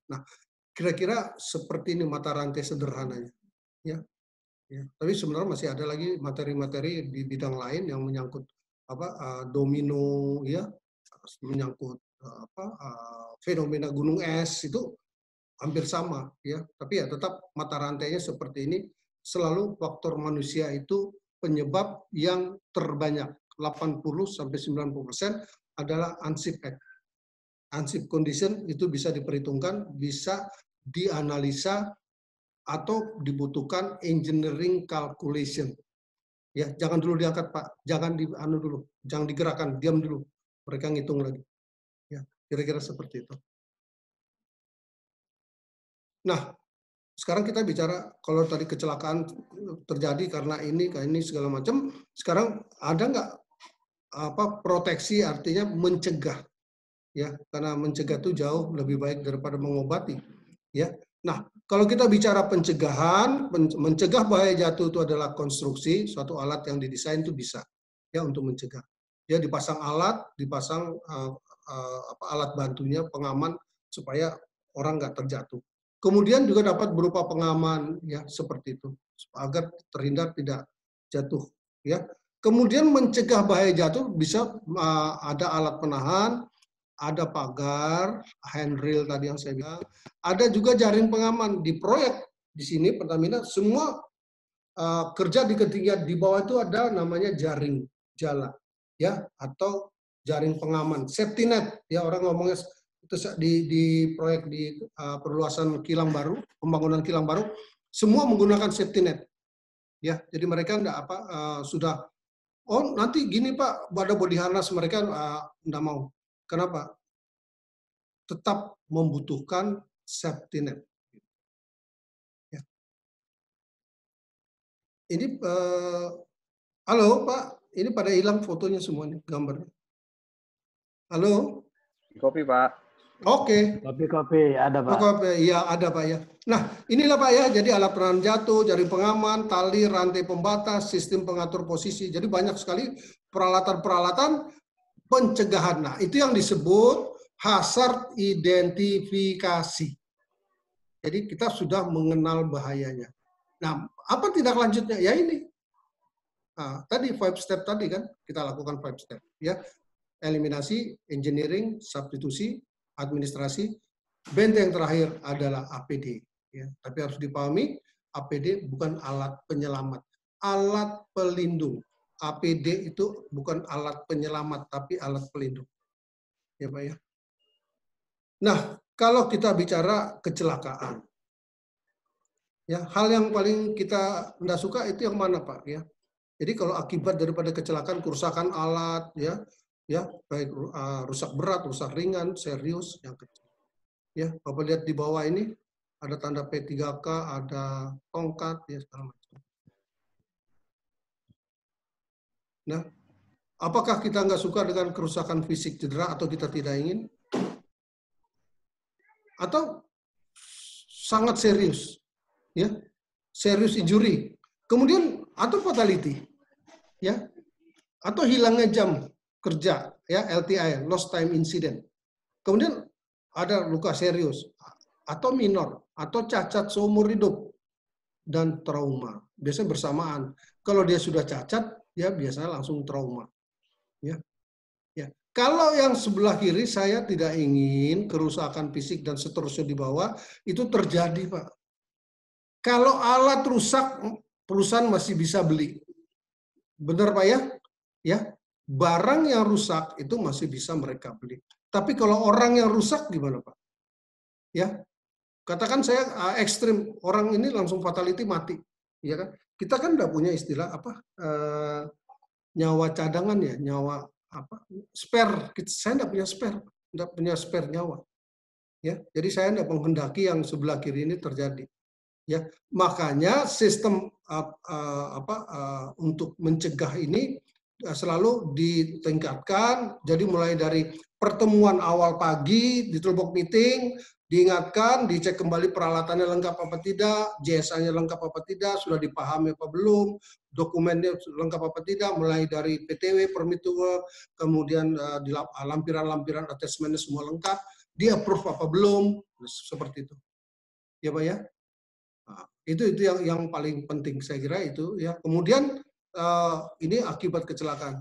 Nah, kira-kira seperti ini mata rantai sederhananya. Ya. Ya, tapi sebenarnya masih ada lagi materi-materi di bidang lain yang menyangkut domino, ya, menyangkut fenomena gunung es, itu hampir sama, ya. Tapi ya tetap mata rantainya seperti ini. Selalu faktor manusia itu penyebab yang terbanyak, 80-90% adalah unsafe act. Unsafe condition itu bisa diperhitungkan, bisa dianalisa, atau dibutuhkan engineering calculation. Ya, jangan dulu diangkat Pak, jangan dulu, jangan digerakkan, diam dulu. Mereka ngitung lagi. Ya, kira-kira seperti itu. Nah, sekarang kita bicara kalau tadi kecelakaan terjadi karena ini segala macam. Sekarang ada nggak proteksi, artinya mencegah, ya, karena mencegah itu jauh lebih baik daripada mengobati, ya. Nah, kalau kita bicara pencegahan, mencegah bahaya jatuh itu adalah konstruksi, suatu alat yang didesain itu bisa, ya, untuk mencegah. Ya, dipasang alat, dipasang alat bantunya, pengaman supaya orang nggak terjatuh. Kemudian juga dapat berupa pengaman, ya, seperti itu, agar terhindar tidak jatuh, ya. Kemudian mencegah bahaya jatuh bisa ada alat penahan, ada pagar, handrail tadi yang saya bilang, ada juga jaring pengaman. Di proyek di sini Pertamina semua kerja di ketinggian di bawah itu ada namanya jaring jala, ya, atau jaring pengaman, safety net, ya, orang ngomongnya itu di proyek di perluasan kilang baru, pembangunan kilang baru, semua menggunakan safety net, ya. Jadi mereka sudah, oh nanti gini Pak, ada body harness, mereka enggak mau. Kenapa? Tetap membutuhkan safety net. Ya. Ini, halo Pak, ini pada hilang fotonya semuanya, gambarnya. Halo? Kopi Pak. Oke. Kopi, ada Pak. Kopi, ya ada Pak ya. Nah, inilah Pak ya, jadi alat penahan jatuh, jaring pengaman, tali, rantai pembatas, sistem pengatur posisi. Jadi banyak sekali peralatan-peralatan pencegahan. Nah, itu yang disebut hazard identifikasi. Jadi kita sudah mengenal bahayanya. Nah, apa tindak lanjutnya? Ya ini. Nah, tadi 5 step tadi kan kita lakukan 5 step ya. Eliminasi, engineering, substitusi, administrasi, benteng terakhir adalah APD ya. Tapi harus dipahami APD bukan alat penyelamat, alat pelindung. APD itu bukan alat penyelamat tapi alat pelindung. Ya, Pak ya. Nah, kalau kita bicara kecelakaan ya, hal yang paling kita tidak suka itu yang mana, Pak ya? Jadi kalau akibat daripada kecelakaan, kerusakan alat, ya baik rusak berat, rusak ringan, serius, yang kecil. Ya, Bapak lihat di bawah ini ada tanda P3K, ada tongkat, ya segala macam. Nah, apakah kita nggak suka dengan kerusakan fisik cedera atau kita tidak ingin? Atau sangat serius, ya, serius injury. Kemudian atau fatality, ya, atau hilangnya jam kerja, ya, LTI, lost time incident. Kemudian ada luka serius, atau minor, atau cacat seumur hidup, dan trauma. Biasanya bersamaan. Kalau dia sudah cacat, ya biasanya langsung trauma. Ya, ya. Kalau yang sebelah kiri saya tidak ingin kerusakan fisik dan seterusnya di bawah itu terjadi, Pak. Kalau alat rusak, perusahaan masih bisa beli. Benar, Pak ya? Ya, barang yang rusak itu masih bisa mereka beli. Tapi kalau orang yang rusak gimana, Pak? Ya, katakan saya ekstrim, orang ini langsung fatality mati, ya kan? Kita kan udah punya istilah apa? Nyawa cadangan ya, nyawa apa? Spare. Saya enggak punya spare nyawa. Ya, jadi saya enggak menghendaki yang sebelah kiri ini terjadi. Ya, makanya sistem untuk mencegah ini selalu ditingkatkan. Jadi mulai dari pertemuan awal pagi di toolbox meeting, diingatkan, dicek kembali peralatannya lengkap apa tidak, JSA-nya lengkap apa tidak, sudah dipahami apa belum, dokumennya lengkap apa tidak, mulai dari PTW, permit to work, kemudian lampiran-lampiran attachment-nya semua lengkap, di-approve apa belum, seperti itu. Ya, Pak ya? Nah, itu yang paling penting saya kira itu ya. Kemudian ini akibat kecelakaan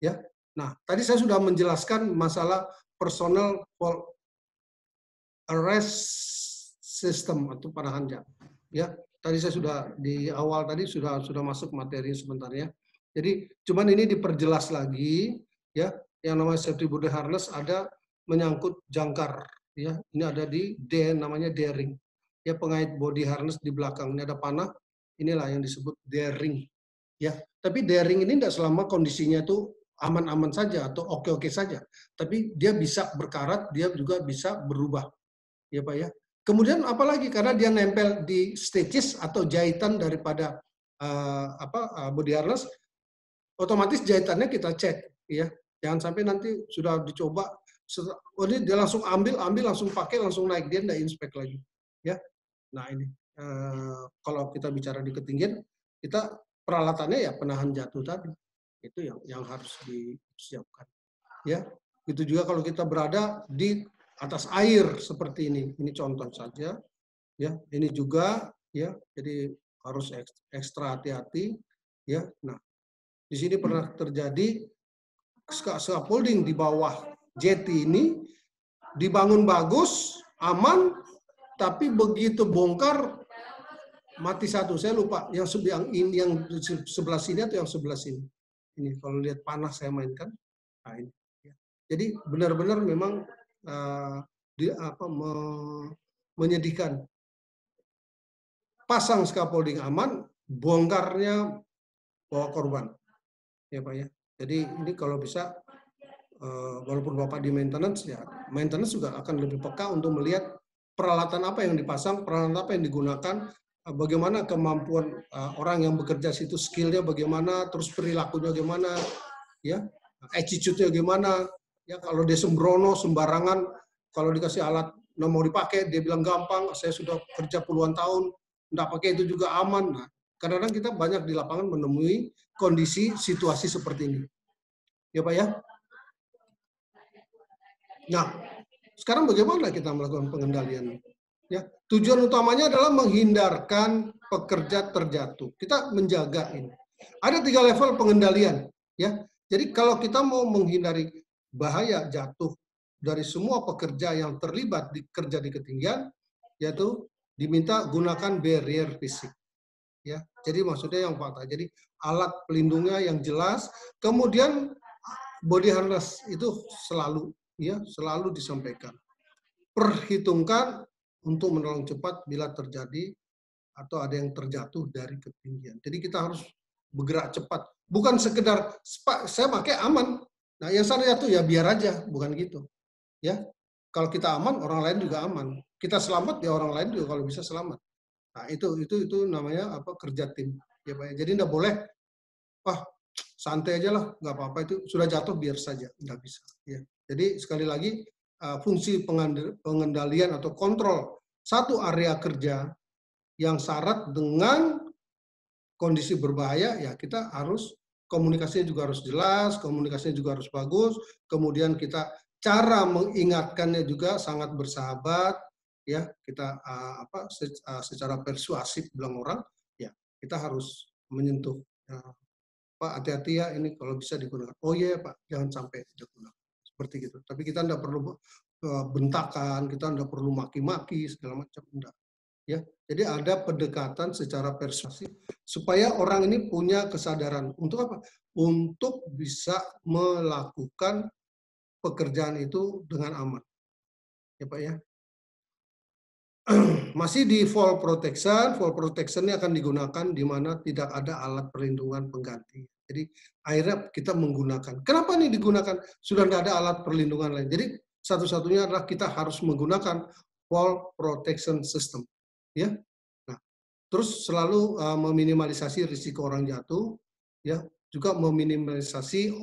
ya. Nah, tadi saya sudah menjelaskan masalah personal fault arrest system atau panahan jam ya. Tadi saya sudah di awal tadi sudah masuk materi sebentar ya. Jadi cuman ini diperjelas lagi ya. Yang namanya safety body harness ada menyangkut jangkar ya. Ini ada di D namanya D-ring. Ya, pengait body harness di belakang ini ada panah, inilah yang disebut D-ring. Ya, tapi D-ring ini tidak selama kondisinya itu aman-aman saja atau oke-oke saja, tapi dia bisa berkarat, dia juga bisa berubah, ya Pak ya. Kemudian apalagi karena dia nempel di stitches atau jahitan daripada body harness, otomatis jahitannya kita cek, ya. Jangan sampai nanti sudah dicoba, oh ini dia langsung ambil langsung pakai, langsung naik, dia tidak inspect lagi, ya. Nah ini kalau kita bicara di ketinggian, kita peralatannya ya penahan jatuh tadi, itu yang harus disiapkan. Ya, itu juga kalau kita berada di atas air seperti ini contoh saja. Ya, ini juga ya, jadi harus ekstra hati-hati. Ya, nah di sini pernah terjadi scaffolding di bawah jeti ini dibangun bagus, aman. Tapi begitu bongkar mati satu, saya lupa yang sebelah sini atau yang sebelah sini. Ini kalau lihat panah saya mainkan. Nah, ini. Jadi benar-benar memang menyedihkan. Pasang scaffolding aman, bongkarnya bawa korban. Ya Pak ya. Jadi ini kalau bisa walaupun Bapak di maintenance ya, maintenance juga akan lebih peka untuk melihat peralatan apa yang dipasang, peralatan apa yang digunakan, bagaimana kemampuan orang yang bekerja situ, skillnya bagaimana, terus perilakunya bagaimana, ya, attitude-nya bagaimana, ya kalau dia sembrono, sembarangan, kalau dikasih alat nggak mau dipakai, dia bilang gampang, saya sudah kerja puluhan tahun, nggak pakai itu juga aman. Nah, kadang-kadang kita banyak di lapangan menemui kondisi situasi seperti ini, ya Pak ya. Nah, sekarang bagaimana kita melakukan pengendalian? Ya, tujuan utamanya adalah menghindarkan pekerja terjatuh. Kita menjaga ini. Ada 3 level pengendalian, ya. Jadi kalau kita mau menghindari bahaya jatuh dari semua pekerja yang terlibat kerja di ketinggian, yaitu diminta gunakan barrier fisik. Ya, jadi maksudnya yang fakta. Jadi alat pelindungnya yang jelas, kemudian body harness itu selalu disampaikan. Perhitungkan untuk menolong cepat bila terjadi atau ada yang terjatuh dari ketinggian. Jadi kita harus bergerak cepat. Bukan sekedar saya pakai aman. Nah, yang saya jatuh ya biar aja, bukan gitu. Ya. Kalau kita aman, orang lain juga aman. Kita selamat ya orang lain juga kalau bisa selamat. Nah, itu namanya kerja tim. Ya, Pak. Jadi enggak boleh santai aja lah, nggak apa-apa, itu sudah jatuh biar saja, nggak bisa. Ya. Jadi sekali lagi fungsi pengendalian atau kontrol satu area kerja yang syarat dengan kondisi berbahaya, ya kita harus komunikasinya juga harus jelas, komunikasinya juga harus bagus, kemudian kita cara mengingatkannya juga sangat bersahabat, ya kita secara persuasif bilang orang, ya kita harus menyentuh. Pak, hati-hati ya, ini kalau bisa digunakan. Oh iya Pak, jangan sampai digunakan. Seperti gitu. Tapi kita tidak perlu bentakan, kita tidak perlu maki-maki, segala macam. Enggak. Ya, jadi ada pendekatan secara persuasif supaya orang ini punya kesadaran. Untuk apa? Untuk bisa melakukan pekerjaan itu dengan aman. Ya Pak ya. Masih di fall protection ini akan digunakan di mana tidak ada alat perlindungan pengganti. Jadi akhirnya kita menggunakan. Kenapa ini digunakan? Sudah tidak ada alat perlindungan lain. Jadi satu-satunya adalah kita harus menggunakan fall protection system. Ya. Nah, terus selalu meminimalisasi risiko orang jatuh, ya, juga meminimalisasi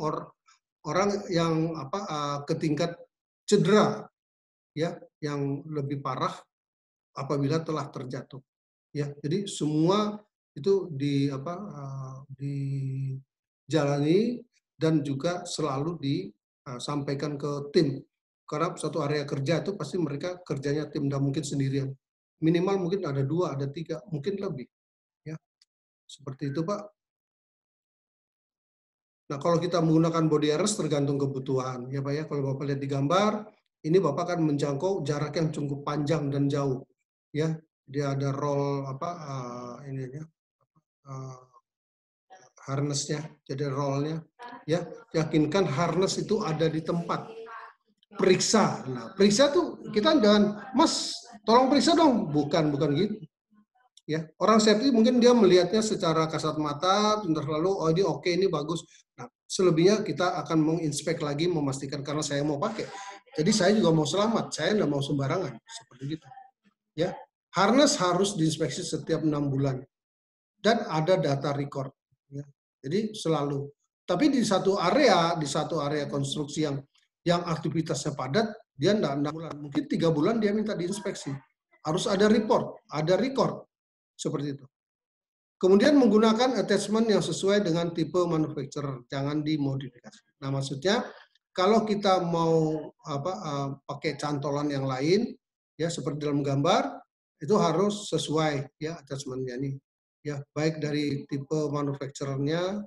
orang yang ke tingkat cedera, ya, yang lebih parah apabila telah terjatuh, ya. Jadi semua itu dijalani dan juga selalu disampaikan ke tim. Karena satu area kerja itu pasti mereka kerjanya tim, dan mungkin sendirian. Minimal mungkin ada 2, ada 3, mungkin lebih, ya. Seperti itu Pak. Nah kalau kita menggunakan body harness tergantung kebutuhan, ya Pak ya. Kalau Bapak lihat di gambar, ini Bapak kan menjangkau jarak yang cukup panjang dan jauh. Ya, dia ada roll harnessnya, jadi rollnya, ya. Yakinkan harness itu ada di tempat. Periksa. Nah, periksa tuh kita jangan, Mas, tolong periksa dong. Bukan gitu. Ya, orang safety mungkin dia melihatnya secara kasat mata, bentar lalu, oh ini oke, ini bagus. Nah, selebihnya kita akan menginspek lagi, memastikan karena saya mau pakai. Jadi saya juga mau selamat, saya nggak mau sembarangan, seperti itu. Ya. Harness harus diinspeksi setiap 6 bulan dan ada data record. Ya. Jadi selalu. Tapi di satu area konstruksi yang aktivitasnya padat, dia enggak 6 bulan, mungkin 3 bulan dia minta diinspeksi. Harus ada report, ada record, seperti itu. Kemudian menggunakan attachment yang sesuai dengan tipe manufacturer, jangan dimodifikasi. Nah maksudnya kalau kita mau pakai cantolan yang lain, ya seperti dalam gambar, itu harus sesuai ya attachment-nya nih, ya baik dari tipe manufacturer-nya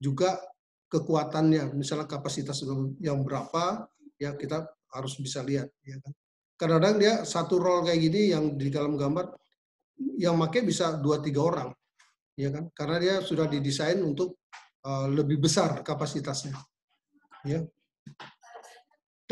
juga kekuatannya, misalnya kapasitas yang berapa, ya kita harus bisa lihat, ya kan. Kadang-kadang dia satu roll kayak gini yang di dalam gambar yang pakai bisa 2-3 orang, ya kan, karena dia sudah didesain untuk lebih besar kapasitasnya, ya.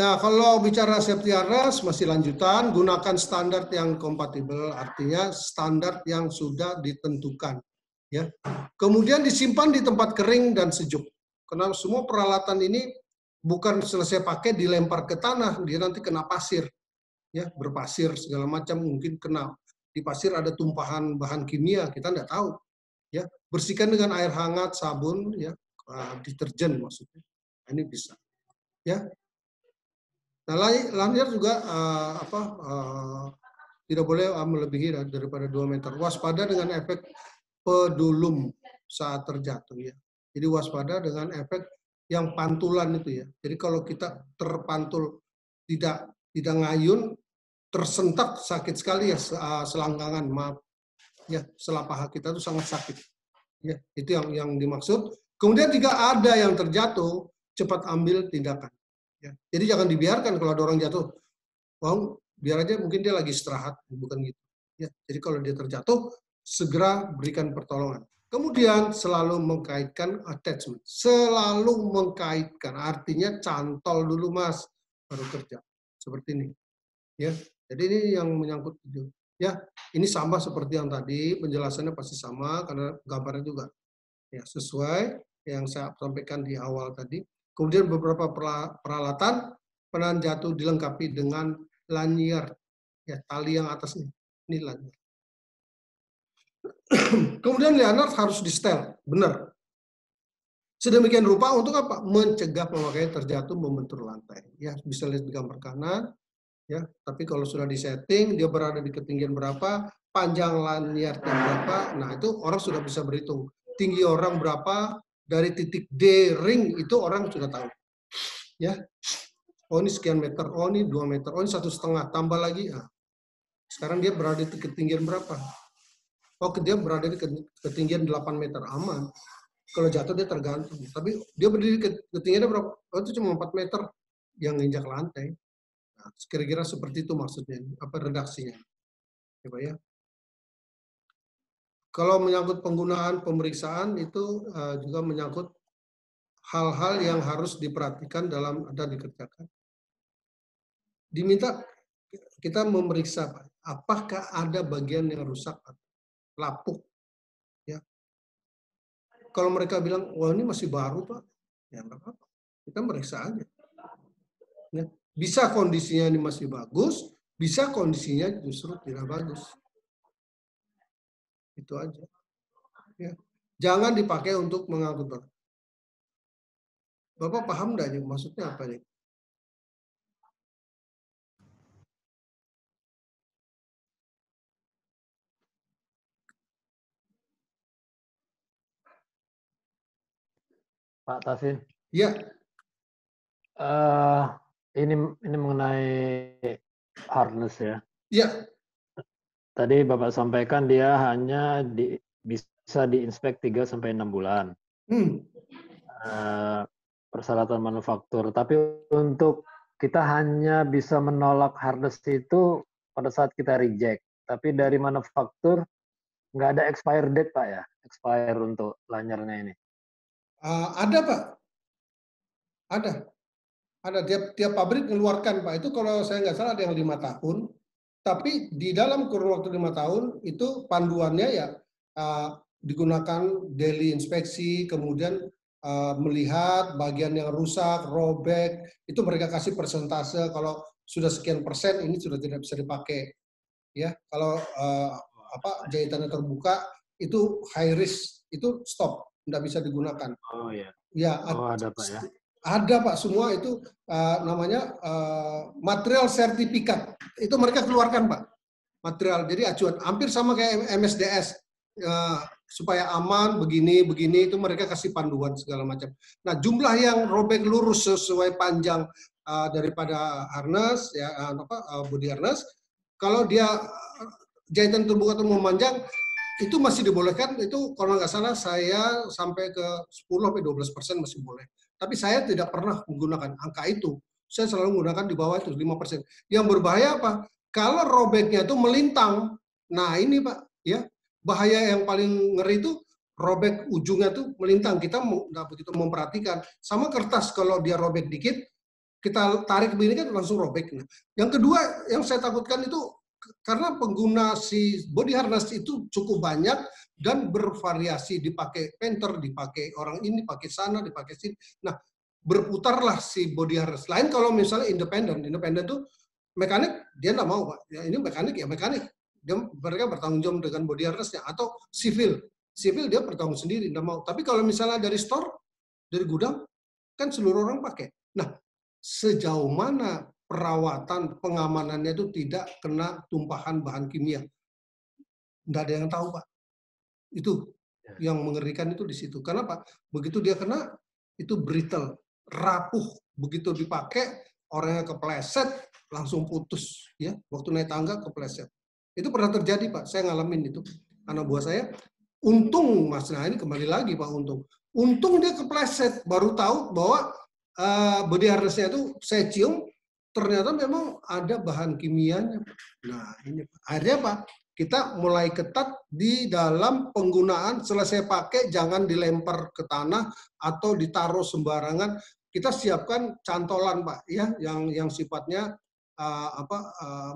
Nah, kalau bicara safety harness masih lanjutan, gunakan standar yang kompatibel, artinya standar yang sudah ditentukan. Ya. Kemudian disimpan di tempat kering dan sejuk. Karena semua peralatan ini bukan selesai pakai dilempar ke tanah, dia nanti kena pasir. Ya, berpasir segala macam, mungkin kena di pasir ada tumpahan bahan kimia, kita tidak tahu. Ya, bersihkan dengan air hangat, sabun, ya, deterjen maksudnya. Ini bisa. Ya. Nah, lanyard juga tidak boleh melebihi daripada 2 meter. Waspada dengan efek pedulum saat terjatuh, ya. Jadi waspada dengan efek yang pantulan itu, ya. Jadi kalau kita terpantul tidak ngayun, tersentak sakit sekali ya, selangkangan, maaf. Ya, sela paha kita itu sangat sakit. Ya, itu yang dimaksud. Kemudian jika ada yang terjatuh, cepat ambil tindakan. Ya. Jadi jangan dibiarkan kalau ada orang jatuh. Oh, biar aja mungkin dia lagi istirahat, bukan gitu. Ya, jadi kalau dia terjatuh, segera berikan pertolongan. Kemudian selalu mengkaitkan attachment. Selalu mengkaitkan, artinya cantol dulu Mas, baru kerja. Seperti ini. Ya, jadi ini yang menyangkut itu. Ya, ini sama seperti yang tadi, penjelasannya pasti sama karena gambarnya juga ya sesuai yang saya sampaikan di awal tadi. Kemudian beberapa peralatan penahan jatuh dilengkapi dengan lanyard, ya tali yang atasnya. Ini lanyard. Kemudian lanyard harus di-setel, benar. Sedemikian rupa untuk apa? Mencegah pemakaian terjatuh membentur lantai. Ya, bisa lihat di gambar kanan. Ya, tapi kalau sudah disetting, dia berada di ketinggian berapa, panjang lanyardnya berapa, nah itu orang sudah bisa berhitung. Tinggi orang berapa, dari titik D ring itu orang sudah tahu. Ya, oh ini sekian meter, oh ini 2 meter, oh ini 1,5, tambah lagi. Nah, sekarang dia berada di ketinggian berapa? Oh, dia berada di ketinggian 8 meter, aman. Kalau jatuh dia tergantung. Tapi dia berdiri ketinggiannya berapa? Oh, itu cuma 4 meter yang nginjak lantai. Nah, kira-kira seperti itu maksudnya, apa redaksinya. Ya, Pak ya. Kalau menyangkut penggunaan pemeriksaan itu juga menyangkut hal-hal yang harus diperhatikan dalam ada dikerjakan. Diminta kita memeriksa, Pak, apakah ada bagian yang rusak, lapuk. Ya. Kalau mereka bilang, wah ini masih baru, Pak, ya nggak apa-apa. Kita meriksa aja. Ya. Bisa kondisinya ini masih bagus, bisa kondisinya justru tidak bagus. Itu aja. Ya. Jangan dipakai untuk mengangkut barang. Bapak paham nggak nih maksudnya apa nih? Pak Tasin. Ya. Ini mengenai harness ya. Ya. Tadi Bapak sampaikan dia hanya bisa diinspek 3-6 bulan. Persyaratan manufaktur. Tapi untuk kita hanya bisa menolak harness itu pada saat kita reject. Tapi dari manufaktur nggak ada expire date, Pak ya? Expire untuk lanyarnya ini. Ada, Pak. Ada. Tiap pabrik mengeluarkan, Pak. Itu kalau saya nggak salah ada yang 5 tahun. Tapi di dalam kurun waktu 5 tahun itu panduannya ya digunakan daily inspeksi, kemudian melihat bagian yang rusak, robek, itu mereka kasih persentase kalau sudah sekian persen ini sudah tidak bisa dipakai. Ya, kalau jahitannya terbuka itu high risk, itu stop, tidak bisa digunakan. Oh ya. Ya, ada Pak ya. Ada Pak, semua itu namanya material sertifikat. Itu mereka keluarkan Pak, material. Jadi acuan hampir sama kayak MSDS. Supaya aman, begini, itu mereka kasih panduan segala macam. Nah, jumlah yang robek lurus sesuai panjang daripada harness, ya body harness, kalau dia jahitan terbuka atau memanjang, itu masih dibolehkan. Itu kalau nggak salah saya sampai ke 10-12% masih boleh. Tapi saya tidak pernah menggunakan angka itu. Saya selalu menggunakan di bawah itu 5%. Yang berbahaya apa? Kalau robeknya itu melintang. Nah ini Pak, ya bahaya yang paling ngeri itu robek ujungnya itu melintang. Kita nggak begitu memperhatikan. Sama kertas kalau dia robek dikit, kita tarik begini kan langsung robek. Nah, yang kedua yang saya takutkan itu karena pengguna si body harness itu cukup banyak dan bervariasi, dipakai painter, dipakai orang ini, dipakai sana, dipakai sini. Nah, berputarlah si body harness. Lain kalau misalnya independen tuh mekanik dia nggak mau Pak. Ya, ini mekanik ya mekanik. Mereka bertanggung jawab dengan body harness-nya. Atau sipil dia bertanggung sendiri nggak mau. Tapi kalau misalnya dari store, dari gudang, kan seluruh orang pakai. Nah, sejauh mana perawatan pengamanannya itu tidak kena tumpahan bahan kimia. Nggak ada yang tahu, Pak. Itu yang mengerikan itu di situ. Karena Pak, begitu dia kena, itu brittle, rapuh. Begitu dipakai, orangnya kepleset langsung putus ya, waktu naik tangga kepleset. Itu pernah terjadi Pak, saya ngalamin itu. Anak buah saya, untung Mas, nah ini kembali lagi Pak, untung dia kepleset, baru tahu bahwa body harness-nya itu saya cium, ternyata memang ada bahan kimianya. Nah ini Pak, akhirnya Pak, kita mulai ketat di dalam penggunaan, selesai pakai jangan dilempar ke tanah atau ditaruh sembarangan. Kita siapkan cantolan Pak, ya, yang sifatnya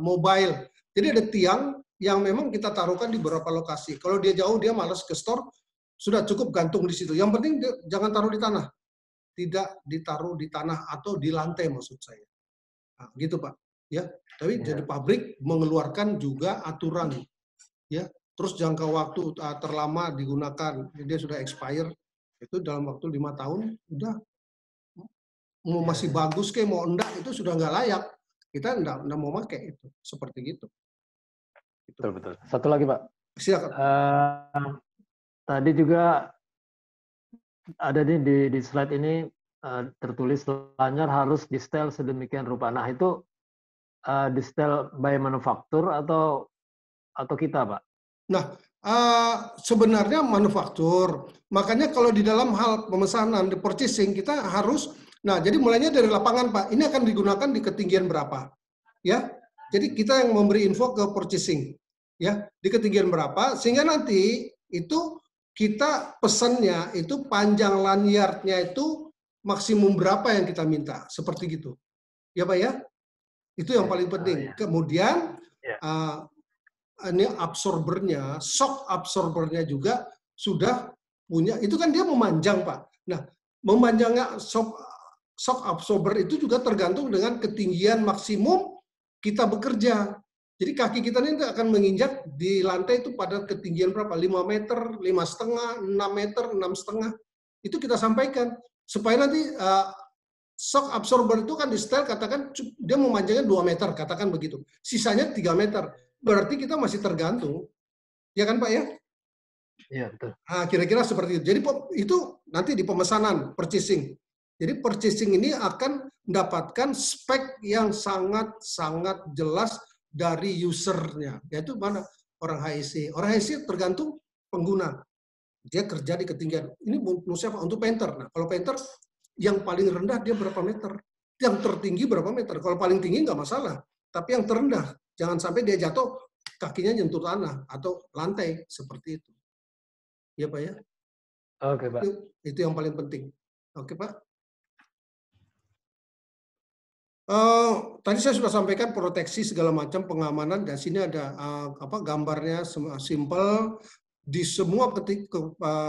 mobile. Jadi ada tiang yang memang kita taruhkan di beberapa lokasi. Kalau dia jauh, dia malas ke store, sudah cukup gantung di situ. Yang penting jangan taruh di tanah, tidak ditaruh di tanah atau di lantai maksud saya. Nah, gitu Pak. Ya, tapi jadi pabrik mengeluarkan juga aturan. Ya, terus jangka waktu terlama digunakan, dia sudah expire, itu dalam waktu 5 tahun, udah mau masih bagus kayak mau enggak itu sudah nggak layak. Kita enggak mau pakai itu, seperti gitu. Betul. Satu lagi Pak. Silakan. Tadi juga ada di slide ini tertulis lanyar harus di setel sedemikian rupa. Nah itu di setel by manufaktur atau kita Pak? Nah sebenarnya manufaktur. Makanya kalau di dalam hal pemesanan di purchasing kita harus. Nah, jadi mulainya dari lapangan, Pak. Ini akan digunakan di ketinggian berapa? Ya. Jadi kita yang memberi info ke purchasing, ya, di ketinggian berapa sehingga nanti itu kita pesannya itu panjang lanyardnya itu maksimum berapa yang kita minta, seperti gitu. Ya, Pak ya? Itu yang paling penting. Kemudian ini absorbernya, shock absorbernya juga sudah punya. Itu kan dia memanjang, Pak. Nah, memanjangnya shock absorber itu juga tergantung dengan ketinggian maksimum kita bekerja. Jadi kaki kita ini akan menginjak di lantai itu pada ketinggian berapa? 5 meter, 5,5, 6 meter, 6,5. Itu kita sampaikan. Supaya nanti shock absorber itu kan di setel, katakan dia memanjangnya 2 meter, katakan begitu. Sisanya 3 meter. Berarti kita masih tergantung. Ya kan Pak ya? Iya, betul. Nah, kira-kira seperti itu. Jadi itu nanti di pemesanan, purchasing. Jadi purchasing ini akan mendapatkan spek yang sangat-sangat jelas dari usernya, yaitu mana? Orang HSE. Orang HSE tergantung pengguna. Dia kerja di ketinggian. Ini untuk siapa? Untuk painter. Nah, kalau painter yang paling rendah dia berapa meter? Yang tertinggi berapa meter? Kalau paling tinggi nggak masalah. Tapi yang terendah, jangan sampai dia jatuh kakinya nyentuh tanah atau lantai seperti itu. Ya Pak ya? Oke Pak. Itu yang paling penting. Oke Pak? Tadi saya sudah sampaikan proteksi segala macam pengamanan, dan sini ada gambarnya simple. Di semua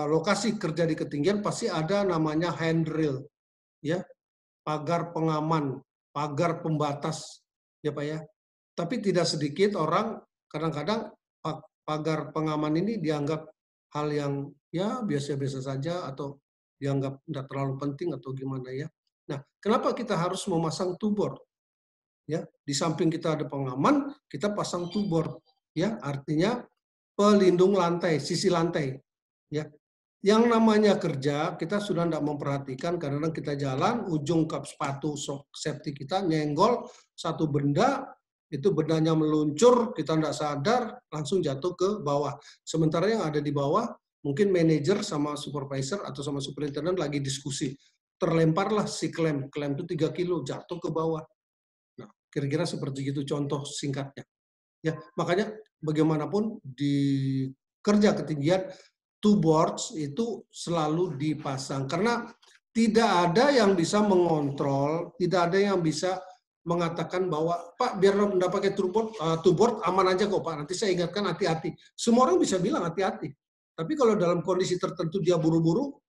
lokasi kerja di ketinggian pasti ada namanya handrail, ya, pagar pengaman, pagar pembatas, ya Pak ya. Tapi tidak sedikit orang kadang-kadang pagar pengaman ini dianggap hal yang ya biasa-biasa saja atau dianggap tidak terlalu penting atau gimana ya. Nah, kenapa kita harus memasang two-board? Ya, di samping kita ada pengaman, kita pasang two-board. Ya, artinya pelindung lantai, sisi lantai. Ya, yang namanya kerja kita sudah tidak memperhatikan, kadang-kadang kita jalan, ujung kap sepatu safety kita nyenggol satu benda, itu bendanya meluncur, kita tidak sadar, langsung jatuh ke bawah. Sementara yang ada di bawah, mungkin manajer sama supervisor atau sama superintendent lagi diskusi. Terlemparlah si klem itu 3 kilo, jatuh ke bawah. Nah, kira-kira seperti itu contoh singkatnya. Ya, makanya bagaimanapun di kerja ketinggian, two boards itu selalu dipasang. Karena tidak ada yang bisa mengontrol, tidak ada yang bisa mengatakan bahwa, Pak, biar Anda pakai two board aman aja kok, Pak. Nanti saya ingatkan hati-hati. Semua orang bisa bilang hati-hati. Tapi kalau dalam kondisi tertentu dia buru-buru,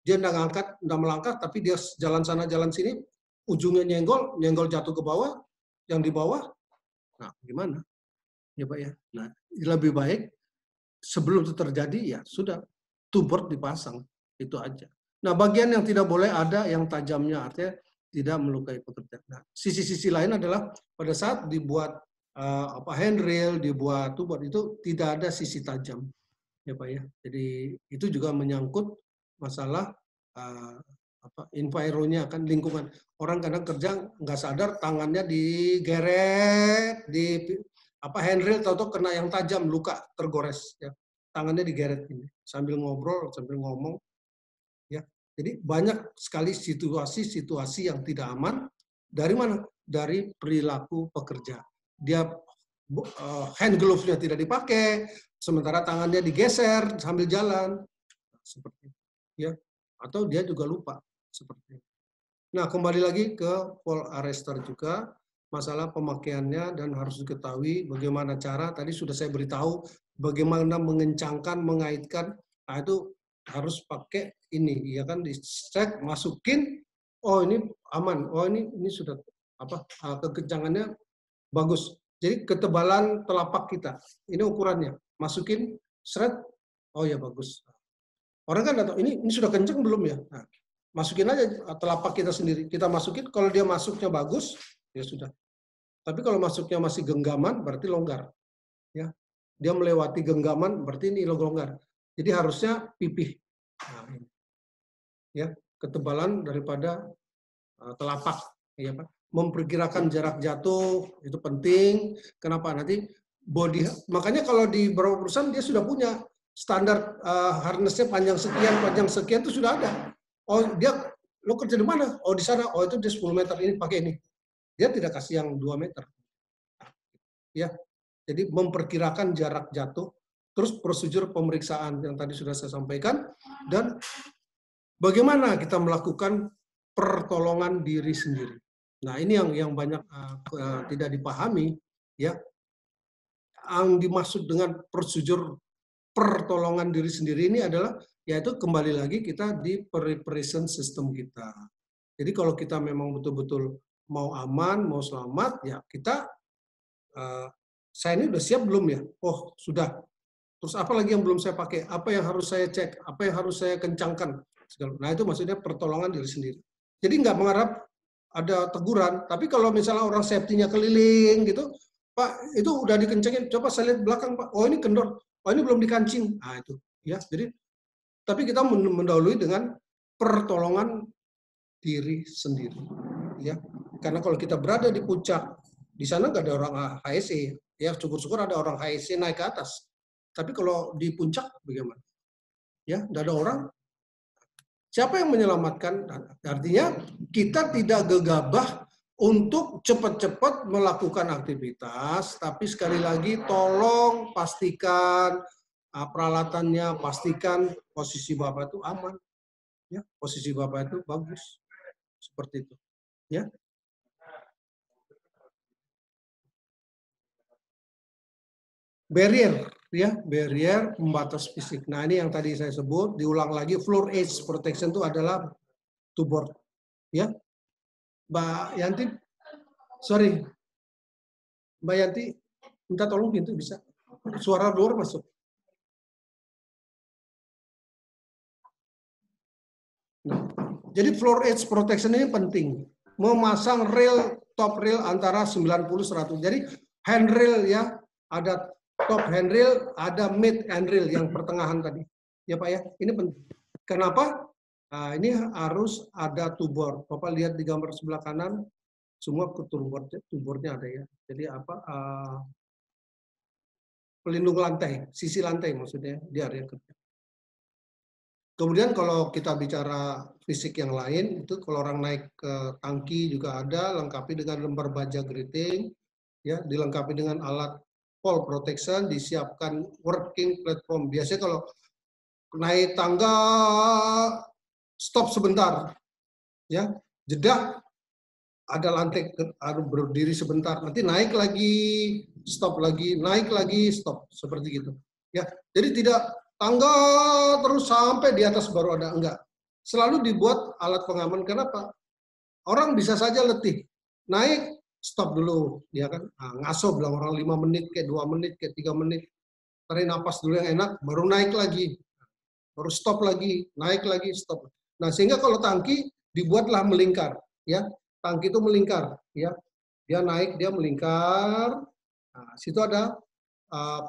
dia tidak melangkah, tapi dia jalan sana, jalan sini, ujungnya nyenggol jatuh ke bawah, yang di bawah, nah gimana? Ya Pak ya. Nah, lebih baik sebelum itu terjadi, ya sudah, two board dipasang, itu aja. Nah, bagian yang tidak boleh ada yang tajamnya, artinya tidak melukai pekerja. Nah, sisi-sisi lain adalah pada saat dibuat handrail, dibuat two board, itu tidak ada sisi tajam. Ya Pak ya. Jadi itu juga menyangkut masalah environnya kan, lingkungan. Orang kadang kerja nggak sadar tangannya digeret di handrail, tahu-tahu kena yang tajam, luka, tergores ya. Tangannya digeret ini sambil ngobrol, sambil ngomong ya. Jadi banyak sekali situasi-situasi yang tidak aman. Dari mana? Dari perilaku pekerja. Dia hand glove-nya tidak dipakai, sementara tangannya digeser sambil jalan, seperti itu ya. Atau dia juga lupa, seperti itu. Nah, kembali lagi ke fall arrestor juga, masalah pemakaiannya, dan harus diketahui bagaimana cara, tadi sudah saya beritahu, bagaimana mengencangkan, mengaitkan, nah itu harus pakai ini, ya kan, dicek, masukin, oh ini aman, oh ini sudah, kekencangannya bagus. Jadi ketebalan telapak kita, ini ukurannya, masukin, shred, oh ya bagus. Orang kan nggak tahu, ini sudah kencang belum ya? Nah, masukin aja telapak kita sendiri. Kita masukin, kalau dia masuknya bagus, ya sudah. Tapi kalau masuknya masih genggaman, berarti longgar. Ya, dia melewati genggaman, berarti ini longgar. Jadi harusnya pipih. Nah, ini. Ya, ketebalan daripada telapak. Ya, Pak. Memperkirakan jarak jatuh itu penting. Kenapa? Nanti body. Makanya kalau di beberapa perusahaan dia sudah punya standar harnessnya panjang sekian itu sudah ada. Oh dia, lo kerja di mana? Oh di sana. Oh itu dia 10 meter, ini pakai ini. Dia tidak kasih yang 2 meter. Ya, jadi memperkirakan jarak jatuh. Terus prosedur pemeriksaan yang tadi sudah saya sampaikan, dan bagaimana kita melakukan pertolongan diri sendiri. Nah ini yang banyak tidak dipahami, ya. Yang dimaksud dengan prosedur pertolongan diri sendiri ini adalah, yaitu kembali lagi kita di preparation system kita. Jadi kalau kita memang betul-betul mau aman, mau selamat, ya kita, saya ini udah siap belum ya? Oh sudah. Terus apa lagi yang belum saya pakai? Apa yang harus saya cek? Apa yang harus saya kencangkan? Nah itu maksudnya pertolongan diri sendiri. Jadi nggak mengharap ada teguran, tapi kalau misalnya orang safety-nya keliling gitu, Pak itu udah dikencengin, coba saya lihat belakang Pak, oh ini kendor, oh ini belum dikancing, nah itu, ya. Jadi, tapi kita mendahului dengan pertolongan diri sendiri, ya. Karena kalau kita berada di puncak, di sana nggak ada orang HSE, ya syukur-syukur ada orang HSE naik ke atas. Tapi kalau di puncak bagaimana? Ya, nggak ada orang. Siapa yang menyelamatkan? Artinya kita tidak gegabah untuk cepat-cepat melakukan aktivitas, tapi sekali lagi tolong pastikan peralatannya, pastikan posisi Bapak itu aman, ya, posisi Bapak itu bagus, seperti itu, ya. Barrier, ya, barrier pembatas fisik. Nah ini yang tadi saya sebut, diulang lagi, floor edge protection itu adalah to board, ya. Mbak Yanti, sorry, Mbak Yanti, minta tolong pintu bisa, suara luar masuk. Nah, jadi floor edge protection ini penting, memasang rail, top rail antara 90-100. Jadi handrail ya, ada top handrail, ada mid handrail yang pertengahan tadi. Ya Pak ya, ini penting. Kenapa? Nah, ini harus ada to board. Bapak lihat di gambar sebelah kanan, semua to boardnya ada ya. Jadi apa? Pelindung lantai, sisi lantai maksudnya di area kerja. Kemudian kalau kita bicara fisik yang lain, itu kalau orang naik ke tangki juga ada, lengkapi dengan lembar baja grating, ya, dilengkapi dengan alat fall protection, disiapkan working platform. Biasanya kalau naik tangga, stop sebentar, ya, jeda, ada lantai, harus berdiri sebentar, nanti naik lagi, stop lagi, naik lagi, stop, seperti gitu. Ya, jadi tidak tangga terus sampai di atas baru ada, enggak. Selalu dibuat alat pengaman. Kenapa? Orang bisa saja letih, naik, stop dulu, ya kan? Nah, ngaso bilang orang 5 menit, kayak 2 menit, kayak 3 menit, tarik napas dulu yang enak, baru naik lagi, baru stop lagi, naik lagi, stop. Nah, sehingga kalau tangki dibuatlah melingkar, ya. Tangki itu melingkar, ya. Dia naik, dia melingkar. Nah, situ ada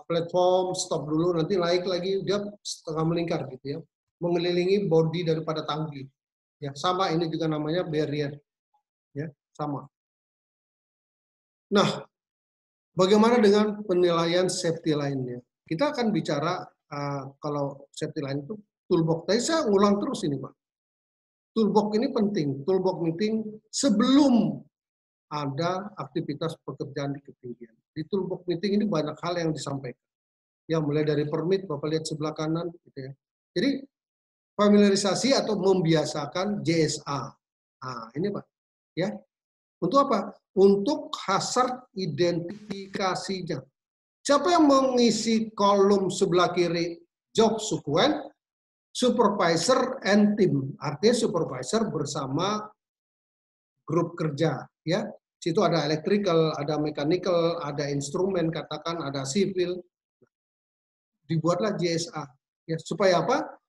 platform, stop dulu, nanti naik lagi, dia setengah melingkar gitu ya, mengelilingi body daripada tangki. Ya, sama ini juga namanya barrier. Ya, sama. Nah, bagaimana dengan penilaian safety line-nya? Kita akan bicara kalau safety line itu toolbox. Tadi saya ulang terus ini, Pak. Toolbox ini penting. Toolbox meeting sebelum ada aktivitas pekerjaan di ketinggian. Di toolbox meeting ini banyak hal yang disampaikan. Ya, mulai dari permit, Bapak lihat sebelah kanan. Gitu ya. Jadi, familiarisasi atau membiasakan JSA. Nah, ini Pak. Ya. Untuk apa? Untuk hazard identifikasinya. Siapa yang mengisi kolom sebelah kiri job sequence? Supervisor and team. Artinya supervisor bersama grup kerja. Ya, situ ada electrical, ada mechanical, ada instrumen, katakan ada civil. Dibuatlah JSA. Ya, supaya apa?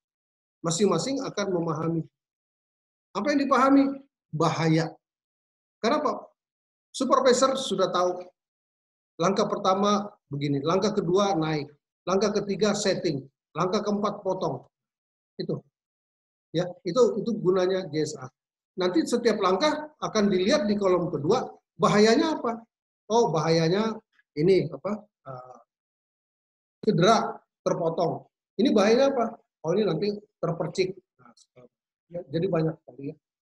Masing-masing akan memahami. Apa yang dipahami? Bahaya. Kenapa? Supervisor sudah tahu. Langkah pertama begini, langkah kedua naik, langkah ketiga setting, langkah keempat potong. Itu. Ya, itu gunanya JSA. Nanti setiap langkah akan dilihat di kolom kedua, bahayanya apa? Oh, bahayanya ini apa? Cedera, terpotong. Ini bahayanya apa? Oh, ini nanti terpercik. Nah, ya, jadi banyak kali ya.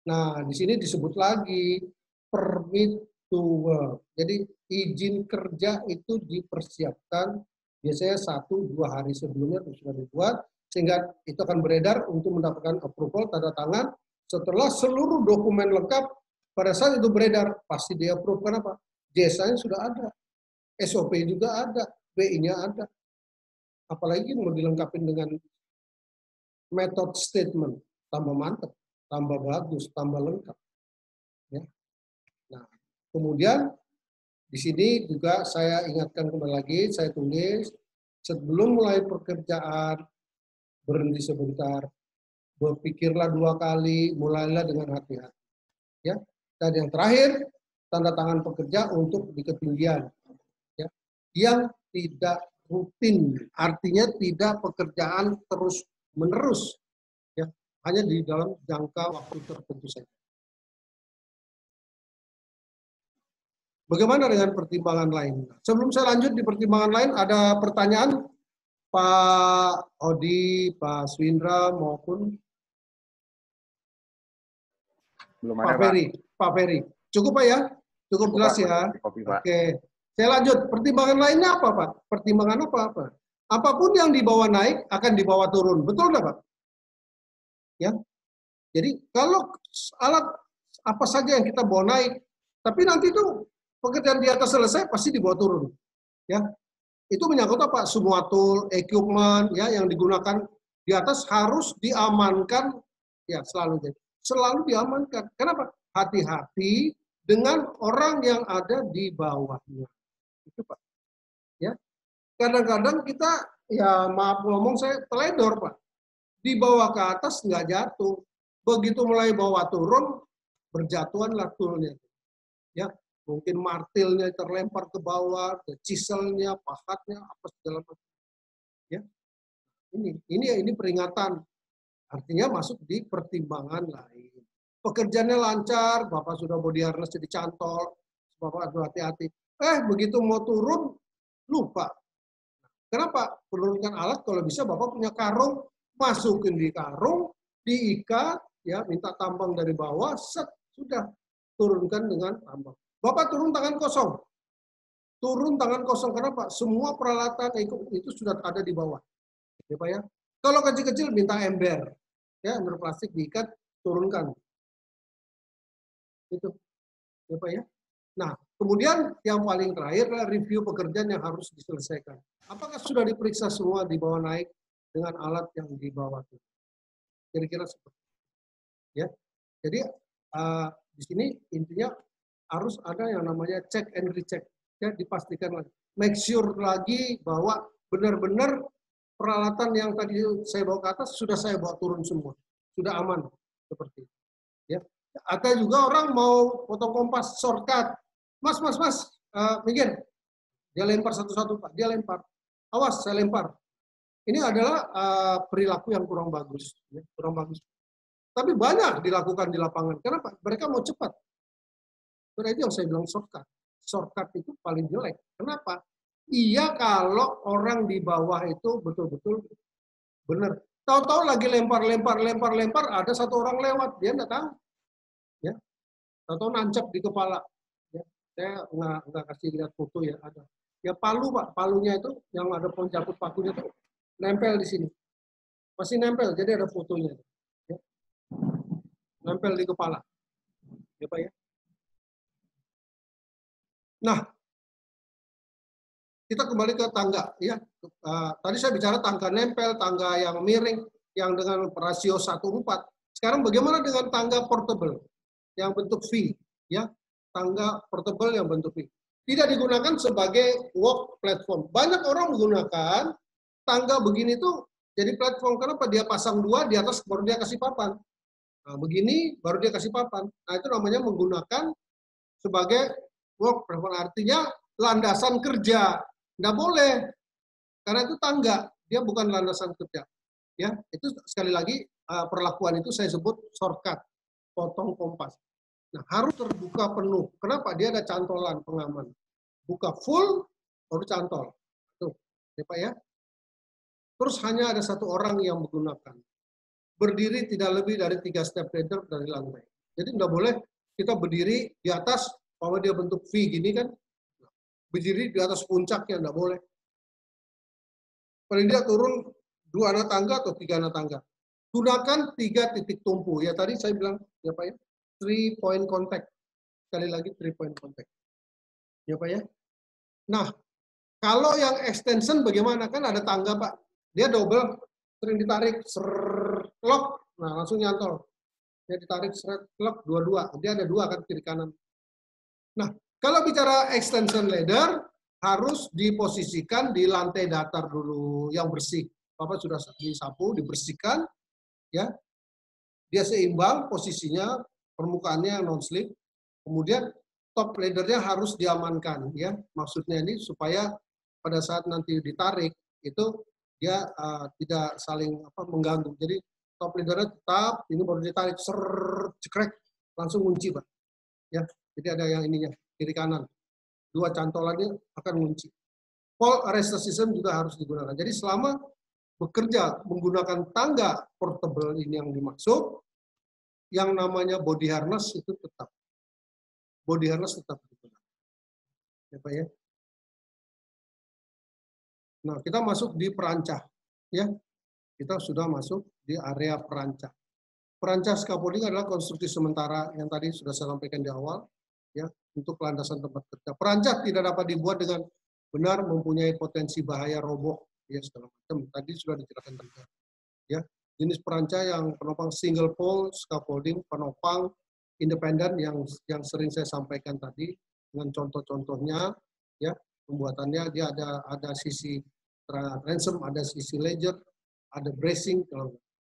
Nah, di sini disebut lagi permit to work. Jadi izin kerja itu dipersiapkan biasanya 1-2 hari sebelumnya sudah dibuat, sehingga itu akan beredar untuk mendapatkan approval, tanda tangan. Setelah seluruh dokumen lengkap, pada saat itu beredar, pasti di-approve. Kenapa? JSA-nya sudah ada, SOP juga ada, BI-nya ada. Apalagi mau dilengkapi dengan method statement, tambah mantap, tambah bagus, tambah lengkap. Ya. Nah, kemudian di sini juga saya ingatkan kembali lagi, saya tulis, sebelum mulai pekerjaan, berhenti sebentar, berpikirlah 2 kali, mulailah dengan hati-hati. Ya. Dan yang terakhir, tanda tangan pekerja untuk di ketinggian. Ya. Yang tidak rutin, artinya tidak pekerjaan terus-menerus. Ya. Hanya di dalam jangka waktu tertentu saja. Bagaimana dengan pertimbangan lain? Sebelum saya lanjut di pertimbangan lain, ada pertanyaan Pak Odi, Pak Swindra maupun belum Pak ada, Ferry. Pak Ferry, cukup Pak ya? Cukup jelas Pak. ya? Copy, Pak. Oke, saya lanjut. Pertimbangan lainnya apa Pak? Pertimbangan apa? Apapun yang dibawa naik akan dibawa turun, betul nggak Pak? Ya. Jadi kalau alat apa saja yang kita bawa naik, tapi nanti itu pekerjaan di atas selesai pasti dibawa turun. Ya. Itu menyangkut apa? Semua tool, equipment ya yang digunakan di atas harus diamankan ya selalu diamankan. Kenapa? Hati-hati dengan orang yang ada di bawahnya. Itu Pak. Ya. Kadang-kadang kita ya maaf ngomong saya teledor Pak. Dibawa ke atas nggak jatuh. Begitu mulai bawa turun berjatuhanlah toolnya. Ya, mungkin martilnya terlempar ke bawah, chiselnya, pahatnya, apa segala macam. Ya, ini peringatan. Artinya masuk di pertimbangan lain. Pekerjaannya lancar, Bapak sudah body harness jadi cantol, Bapak harus hati-hati. Begitu mau turun, lupa. Kenapa? Menurunkan alat kalau bisa Bapak punya karung, masukin di karung, diikat, ya minta tambang dari bawah, set, sudah turunkan dengan tambang. Bapak turun tangan kosong. Turun tangan kosong. Kenapa? Semua peralatan itu sudah ada di bawah. Ya Pak ya. Kalau kecil-kecil minta ember. Ya, ember plastik diikat, turunkan. Itu. Ya Pak ya. Nah, kemudian yang paling terakhir adalah review pekerjaan yang harus diselesaikan. Apakah sudah diperiksa semua di bawah naik dengan alat yang di bawah itu? Kira-kira seperti itu. Ya. Jadi di sini intinya harus ada yang namanya check and recheck. Ya, dipastikan lagi. Make sure lagi bahwa benar-benar peralatan yang tadi saya bawa ke atas sudah saya bawa turun semua. Sudah aman. Seperti itu. Ya. Ada juga orang mau potong kompas shortcut. Mas, minggir. Dia lempar satu-satu, Pak. Dia lempar. Awas, saya lempar. Ini adalah perilaku yang kurang bagus. Ya, kurang bagus. Tapi banyak dilakukan di lapangan. Kenapa? Mereka mau cepat. Itu yang saya bilang shortcut. Shortcut itu paling jelek. Kenapa? Iya kalau orang di bawah itu betul-betul benar. Tahu-tahu lagi lempar, ada satu orang lewat, dia nggak tahu. Ya, tahu-tahu nancap di kepala. Ya, saya nggak kasih lihat foto ya, ada. Ya palu Pak, palunya itu yang ada pencabut pakunya itu nempel di sini. Masih nempel, jadi ada fotonya. Ya. Nempel di kepala. Ya Pak ya. Nah, kita kembali ke tangga, ya. Tadi saya bicara tangga nempel, tangga yang miring, yang dengan rasio 1:4. Sekarang bagaimana dengan tangga portable yang bentuk V, ya? Tangga portable yang bentuk V. Tidak digunakan sebagai walk platform. Banyak orang menggunakan tangga begini tuh jadi platform. Kenapa? Dia pasang 2 di atas baru dia kasih papan. Nah, begini baru dia kasih papan. Nah, itu namanya menggunakan sebagai walk platform. Artinya landasan kerja. Nggak boleh, karena itu tangga, dia bukan landasan kerja. Ya, itu sekali lagi perlakuan itu saya sebut shortcut, potong kompas. Nah, harus terbuka penuh. Kenapa? Dia ada cantolan pengaman. Buka full, baru cantol. Tuh, ya Pak ya. Terus hanya ada satu orang yang menggunakan. Berdiri tidak lebih dari 3 step ladder dari lantai. Jadi nggak boleh kita berdiri di atas, kalau dia bentuk V gini kan, berdiri di atas puncaknya, enggak boleh. Paling dia turun 2 anak tangga atau 3 anak tangga. Gunakan 3 titik tumpu. Ya tadi saya bilang, ya Pak ya, 3 point contact. Sekali lagi 3 point contact. Ya Pak ya. Nah, kalau yang extension bagaimana? Kan ada tangga Pak. Dia double, sering ditarik, lock, nah langsung nyantol. Dia ditarik, lock, dua-dua. Dia ada 2 kan kiri kanan. Nah, kalau bicara extension ladder, harus diposisikan di lantai datar dulu, yang bersih. Bapak sudah disapu, dibersihkan, ya. Dia seimbang posisinya, permukaannya non-slip. Kemudian top laddernya harus diamankan, ya. Maksudnya ini supaya pada saat nanti ditarik, itu dia tidak saling mengganggu. Jadi top laddernya tetap, ini baru ditarik, cekrek, langsung kunci, Pak. Ya, jadi ada yang ininya. Kiri kanan, 2 cantolannya akan mengunci. Fall arrester system juga harus digunakan. Jadi selama bekerja menggunakan tangga portable ini yang dimaksud, yang namanya body harness itu tetap. Body harness tetap digunakan. Ya Pak ya. Nah, kita masuk di perancah. Ya, kita sudah masuk di area perancah. Perancah scaffolding adalah konstruksi sementara yang tadi sudah saya sampaikan di awal. Ya, untuk landasan tempat kerja. Perancah tidak dapat dibuat dengan benar, mempunyai potensi bahaya roboh, ya segala macam. Tadi sudah dijelaskan juga. Ya, jenis perancah yang penopang single pole scaffolding, penopang independen yang sering saya sampaikan tadi dengan contoh-contohnya, ya pembuatannya dia ada sisi transom, ada sisi ledger, ada bracing.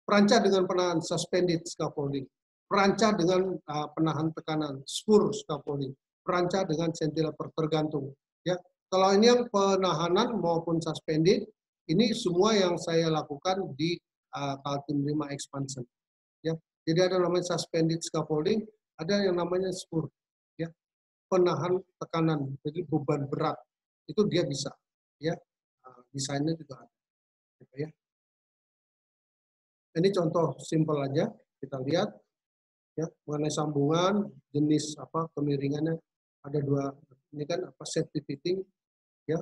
Perancah dengan penahan suspended scaffolding. Perancah dengan penahan tekanan, spur scaffolding, perancah dengan cantilever tergantung. Ya, kalau ini yang penahanan maupun suspended, ini semua yang saya lakukan di Kaltim 5 expansion. Ya, jadi ada namanya suspended scaffolding, ada yang namanya spur. Ya, penahan tekanan, jadi beban berat itu dia bisa. Ya, desainnya juga ada. Ya. Ini contoh simpel aja, kita lihat. Ya, mengenai sambungan, jenis kemiringannya ada 2. Ini kan safety fitting, ya,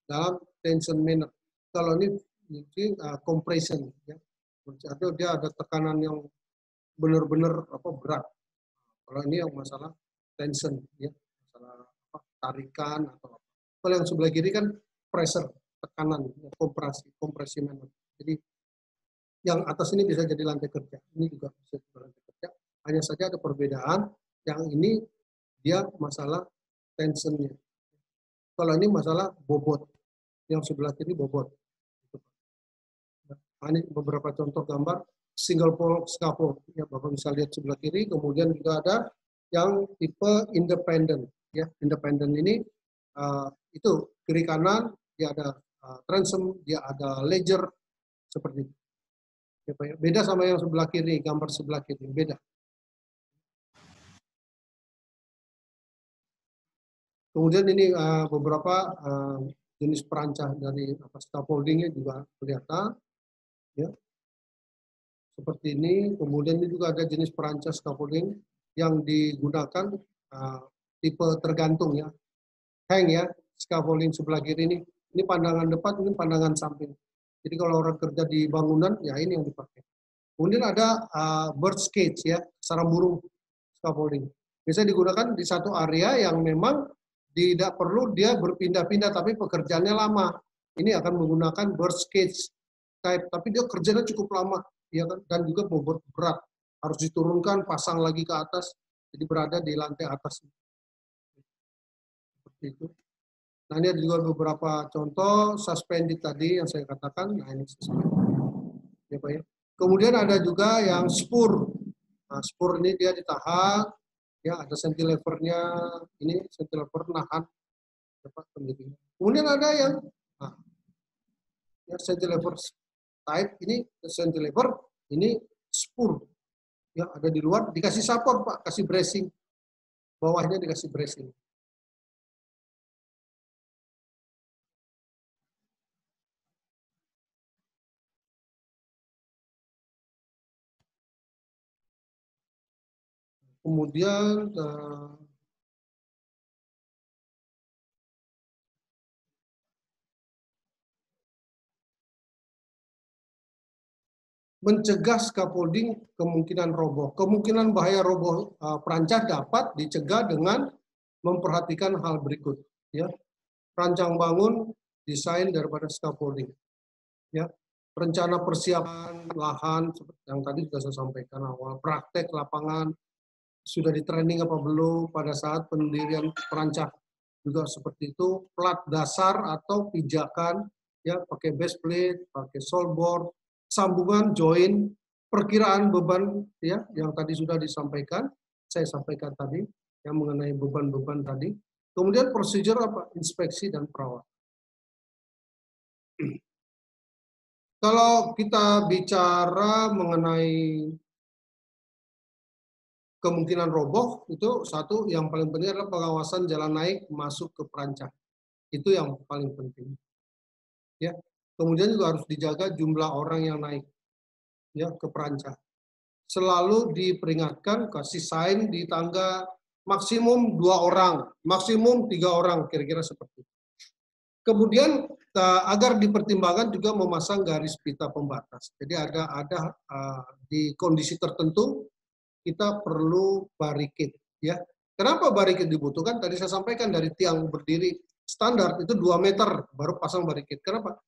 dalam tension manner. Kalau ini compression, ya, atau dia ada tekanan yang benar-benar berat. Kalau ini yang masalah tension, ya, masalah tarikan atau kalau yang sebelah kiri kan pressure, tekanan, ya, kompresi manner. Jadi yang atas ini bisa jadi lantai kerja, ini juga bisa jadi lantai kerja. Hanya saja ada perbedaan, yang ini dia masalah tensionnya. Kalau ini masalah bobot, yang sebelah kiri bobot. Nah, ini beberapa contoh gambar single pole scaffold. Ya, Bapak bisa lihat sebelah kiri, kemudian juga ada yang tipe independent. Ya, independent ini itu kiri kanan, dia ada transom, dia ada ledger, seperti itu. Ya, Pak, ya. Beda sama yang sebelah kiri, gambar sebelah kiri, beda. Kemudian ini beberapa jenis perancah dari scaffoldingnya juga kelihatan, ya. Seperti ini. Kemudian ini juga ada jenis perancah scaffolding yang digunakan tipe tergantung, ya, hang, ya, scaffolding sebelah kiri ini pandangan depan, ini pandangan samping. Jadi kalau orang kerja di bangunan, ya ini yang dipakai. Kemudian ada bird cage, ya, sarang burung scaffolding. Bisa digunakan di satu area yang memang tidak perlu dia berpindah-pindah, tapi pekerjaannya lama. Ini akan menggunakan bird cage type, tapi dia kerjanya cukup lama, ya kan? Dan juga bobot berat, harus diturunkan, pasang lagi ke atas, jadi berada di lantai atas. Seperti itu. Nah, ini ada juga beberapa contoh suspended tadi yang saya katakan. Nah, ini suspended. Ya, Pak, ya. Kemudian ada juga yang spur. Nah, spur ini dia ditahan, ya, ada cantilevernya, ini cantilever nahan. Kemudian ada yang ya, cantilever type, ini cantilever, ini spur. Ya, ada di luar, dikasih support, Pak, kasih bracing. Bawahnya dikasih bracing. Kemudian mencegah scaffolding kemungkinan roboh. Kemungkinan bahaya roboh perancah dapat dicegah dengan memperhatikan hal berikut, ya. Rancang bangun, desain daripada scaffolding, ya. Rencana persiapan lahan seperti yang tadi sudah saya sampaikan awal, praktek lapangan, sudah di training apa belum pada saat pendirian perancah juga seperti itu, plat dasar atau pijakan, ya, pakai base plate, pakai solbor, sambungan join, perkiraan beban, ya, yang tadi sudah disampaikan, saya sampaikan tadi, yang mengenai beban-beban tadi. Kemudian prosedur apa? Inspeksi dan perawatan. Kalau kita bicara mengenai kemungkinan roboh, itu satu yang paling penting adalah pengawasan jalan naik masuk ke perancah. Itu yang paling penting. Ya. Kemudian juga harus dijaga jumlah orang yang naik, ya, ke perancah. Selalu diperingatkan, kasih sign di tangga maksimum 2 orang, maksimum 3 orang, kira-kira seperti itu. Kemudian agar dipertimbangkan juga memasang garis pita pembatas. Jadi ada di kondisi tertentu kita perlu barricade, ya. Kenapa barricade dibutuhkan? Tadi saya sampaikan dari tiang berdiri standar itu 2 meter baru pasang barricade. Kenapa?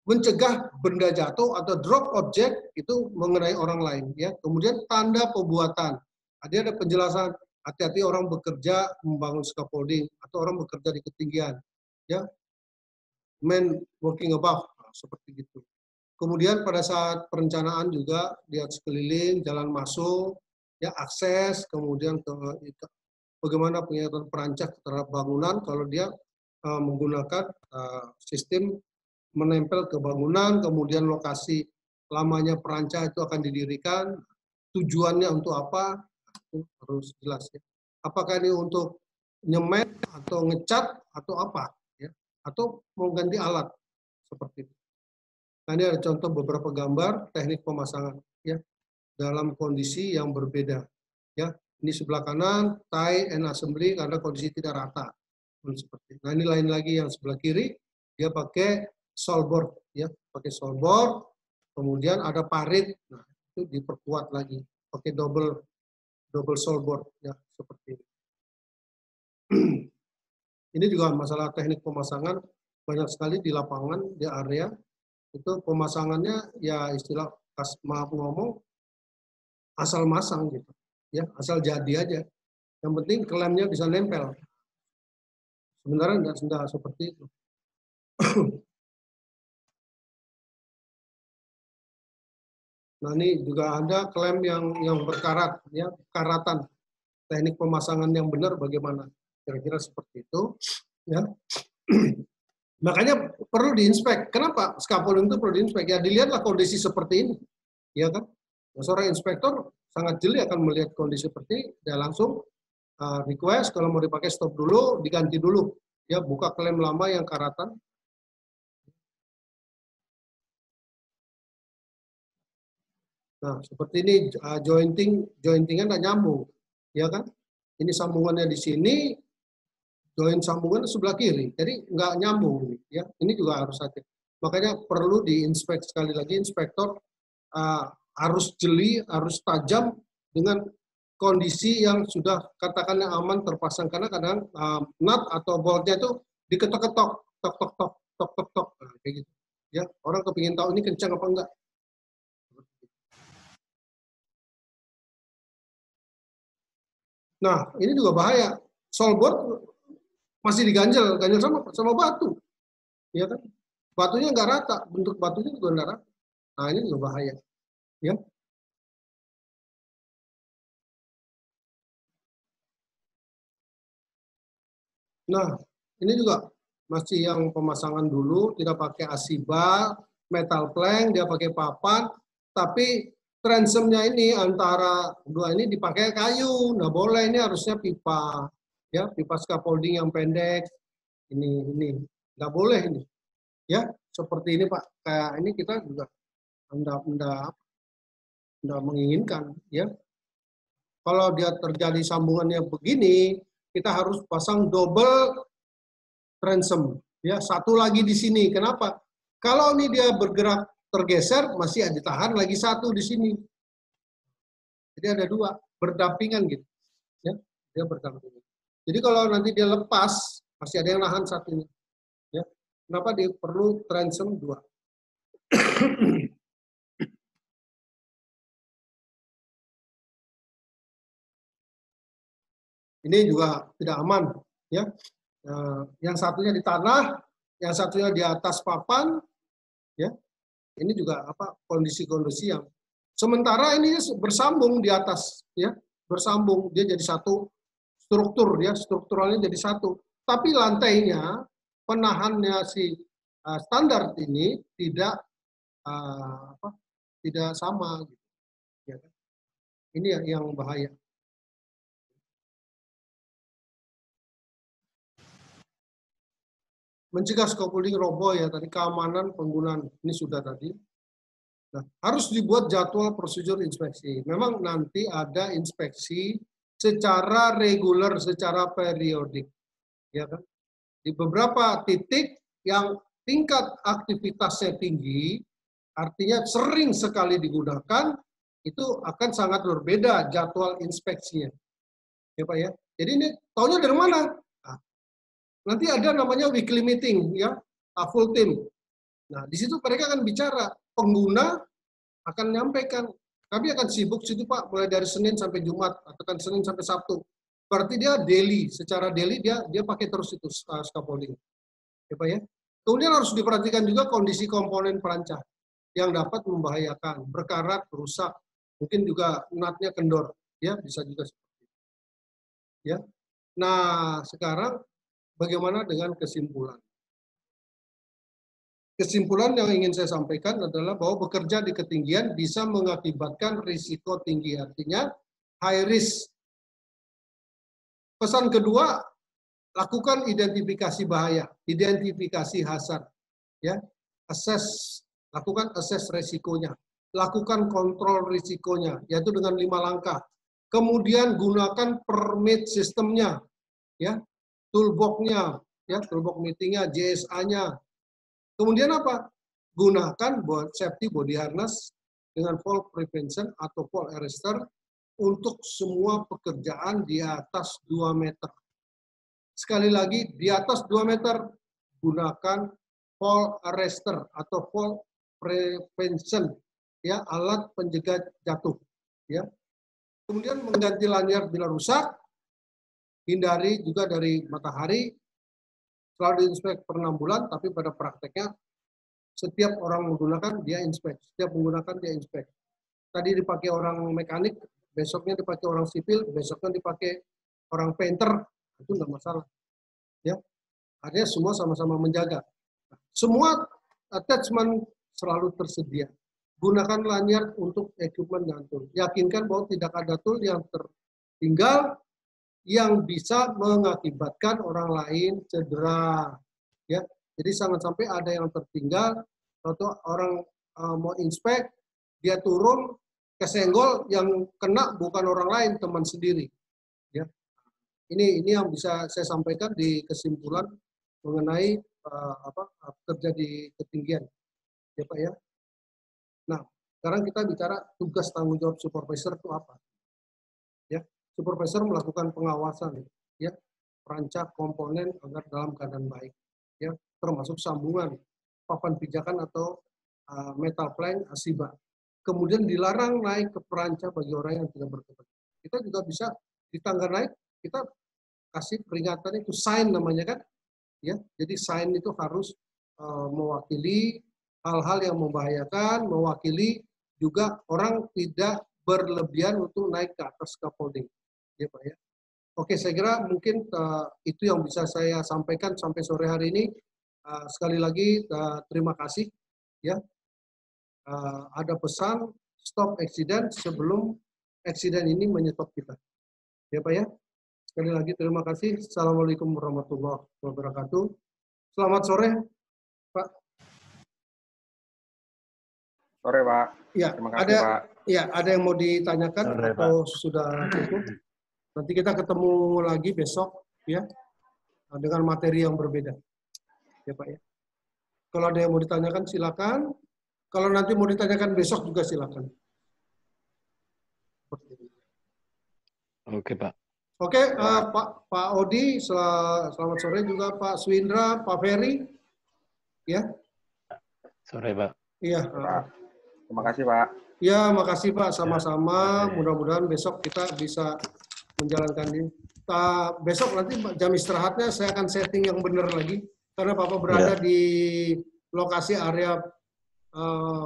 Mencegah benda jatuh atau drop object itu mengenai orang lain, ya. Kemudian tanda pembuatan. Ada penjelasan, hati-hati orang bekerja membangun scaffolding atau orang bekerja di ketinggian, ya. Men working above, seperti itu. Kemudian pada saat perencanaan juga lihat sekeliling, jalan masuk, ya, akses, kemudian bagaimana pengingat perancah terhadap bangunan kalau dia menggunakan sistem menempel ke bangunan, kemudian lokasi lamanya perancah itu akan didirikan, tujuannya untuk apa, itu harus jelas, ya. Apakah ini untuk nyemet atau ngecat atau apa, ya, atau mau ganti alat seperti itu. Nah, ini ada contoh beberapa gambar teknik pemasangan, ya, dalam kondisi yang berbeda, ya. Ini sebelah kanan tie and assembly karena kondisi tidak rata, seperti itu. Nah, ini lain lagi yang sebelah kiri dia pakai solbor, ya, pakai solbor, kemudian ada parit, nah itu diperkuat lagi pakai double solbor, ya, seperti ini. Ini juga masalah teknik pemasangan banyak sekali di lapangan, di area itu pemasangannya, ya, istilah maaf ngomong asal masang gitu, ya, asal jadi aja. Yang penting klemnya bisa nempel. Sebenarnya tidak seperti itu. Nah, ini juga ada klem yang berkarat, ya, karatan. Teknik pemasangan yang benar bagaimana? Kira-kira seperti itu, ya. Makanya perlu diinspek. Kenapa scaffolding itu perlu diinspek? Ya, dilihatlah kondisi seperti ini. ya kan? Nah, seorang inspektor sangat jeli akan melihat kondisi seperti ini, dia langsung request kalau mau dipakai stop dulu, diganti dulu, ya buka klaim lama yang karatan. Nah, seperti ini jointingnya nggak nyambung, ya kan? Ini sambungannya di sini, join sambungan sebelah kiri, jadi nggak nyambung, ya. Ini juga harus hati. Makanya perlu diinspek sekali lagi, inspektor harus jeli, harus tajam dengan kondisi yang sudah katakanlah aman terpasang, karena kadang nut atau boltnya itu diketok-ketok, tok-tok-tok, tok-tok-tok, nah, kayak gitu. Ya, orang kepingin tahu ini kencang apa enggak. Nah, ini juga bahaya. Solboard masih diganjel sama batu, ya kan? Batunya nggak rata, bentuk batunya juga nggak rata. Nah, ini juga bahaya, ya. Nah, ini juga masih yang pemasangan dulu, tidak pakai asiba, metal plank, dia pakai papan, tapi transomnya ini antara dua ini dipakai kayu, nggak boleh, ini harusnya pipa, ya pipa scaffolding yang pendek, ini nggak boleh ini, ya seperti ini Pak, kayak ini kita juga nggak menginginkan, ya. Kalau dia terjadi sambungannya begini, kita harus pasang double transom, ya satu lagi di sini. Kenapa? Kalau ini dia bergerak tergeser, masih ditahan lagi satu di sini. Jadi ada dua berdampingan gitu, ya dia berdampingan. Jadi kalau nanti dia lepas, masih ada yang nahan satunya. Ya, kenapa dia perlu transom dua? Ini juga tidak aman, ya. Yang satunya di tanah, yang satunya di atas papan, ya. Ini juga kondisi-kondisi yang sementara ini bersambung di atas, ya, bersambung, dia jadi satu struktur, ya, strukturalnya jadi satu. Tapi lantainya, penahannya si standar ini tidak tidak sama, gitu. Ya, ini yang bahaya. Mencegah scaffolding roboh, ya tadi keamanan penggunaan ini sudah tadi. Nah, harus dibuat jadwal prosedur inspeksi. Memang nanti ada inspeksi secara reguler, secara periodik, ya kan? Di beberapa titik yang tingkat aktivitasnya tinggi, artinya sering sekali digunakan, itu akan sangat berbeda jadwal inspeksinya, ya Pak ya. Jadi ini taunya dari mana? Nanti ada namanya weekly meeting, ya, full team. Nah, di situ mereka akan bicara, pengguna akan menyampaikan, kami akan sibuk situ Pak, mulai dari Senin sampai Jumat, atau kan Senin sampai Sabtu. Berarti dia daily, secara daily dia pakai terus itu scaffolding. Ya Pak ya. Kemudian harus diperhatikan juga kondisi komponen perancang yang dapat membahayakan, berkarat, rusak, mungkin juga nutnya kendor, ya bisa juga seperti itu. Ya. Nah, sekarang bagaimana dengan kesimpulan? Kesimpulan yang ingin saya sampaikan adalah bahwa bekerja di ketinggian bisa mengakibatkan risiko tinggi, artinya high risk. Pesan kedua, lakukan identifikasi bahaya, identifikasi hazard, ya, lakukan assess risikonya, lakukan kontrol risikonya, yaitu dengan 5 langkah. Kemudian gunakan permit sistemnya, ya, toolbox-nya, ya, toolbox meeting-nya, JSA-nya. Kemudian apa? Gunakan safety body harness dengan fall prevention atau fall arrestor untuk semua pekerjaan di atas 2 meter. Sekali lagi, di atas 2 meter, gunakan fall arrestor atau fall prevention, ya, alat pencegah jatuh. Ya. Kemudian mengganti lanyard bila rusak, hindari juga dari matahari, selalu diinspek per 6 bulan, tapi pada prakteknya setiap orang menggunakan dia inspek, setiap menggunakan dia inspek. Tadi dipakai orang mekanik, besoknya dipakai orang sipil, besoknya dipakai orang painter, itu enggak masalah. Ya, artinya semua sama-sama menjaga. Semua attachment selalu tersedia. Gunakan lanyard untuk equipment dan tool. Yakinkan bahwa tidak ada tool yang tertinggal yang bisa mengakibatkan orang lain cedera. Ya, jadi jangan sampai ada yang tertinggal atau orang mau inspek, dia turun kesenggol, yang kena bukan orang lain, teman sendiri. Ya, ini yang bisa saya sampaikan di kesimpulan mengenai kerja di ketinggian, ya Pak ya. Nah, sekarang kita bicara tugas tanggung jawab supervisor itu apa? Ya, supervisor melakukan pengawasan, ya, perancang komponen agar dalam keadaan baik, ya, termasuk sambungan, papan pijakan atau metal plank, asiba. Kemudian dilarang naik ke perancang bagi orang yang tidak berkepentingan. Kita juga bisa di tangga naik, kita kasih peringatan itu sign namanya kan, ya. Jadi sign itu harus mewakili hal-hal yang membahayakan, mewakili juga orang tidak berlebihan untuk naik ke atas scaffolding, ya Pak ya. Oke, saya kira mungkin itu yang bisa saya sampaikan sampai sore hari ini. Sekali lagi terima kasih, ya. Ada pesan stop accident sebelum accident ini menyetop kita, ya Pak ya. Sekali lagi terima kasih. Assalamualaikum warahmatullahi wabarakatuh. Selamat sore, Pak. Sore, Pak. Ya, terima kasih, Pak. Ya, ada yang mau ditanyakan Sore, atau sudah cukup? Nanti kita ketemu lagi besok, ya, dengan materi yang berbeda, ya Pak ya. Kalau ada yang mau ditanyakan silakan. Kalau nanti mau ditanyakan besok juga silakan. Oke, Pak. Oke, Pak Odi, selamat sore juga Pak Swindra, Pak Ferry, ya. Sore, Pak. Iya. Pak. Terima kasih, Pak. Ya, makasih Pak. Sama-sama. Mudah-mudahan besok kita bisa menjalankan ini. Besok nanti jam istirahatnya saya akan setting yang benar lagi, karena Bapak berada di lokasi area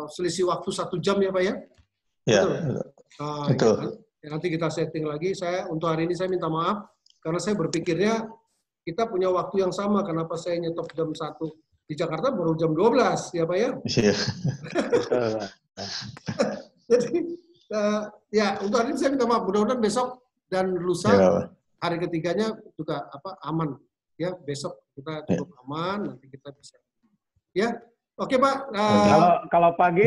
selisih waktu 1 jam ya Pak ya? Ya, betul. Ya, nanti kita setting lagi. Untuk hari ini saya minta maaf karena saya berpikirnya kita punya waktu yang sama. Kenapa saya nyetop jam 1 di Jakarta baru jam 12 ya Pak ya? Iya. Jadi ya untuk hari ini saya minta maaf. Mudah-mudahan besok dan lusa hari ketiganya juga aman ya. Besok kita cukup aman. Nanti kita bisa ya. Oke Pak. Kalau pagi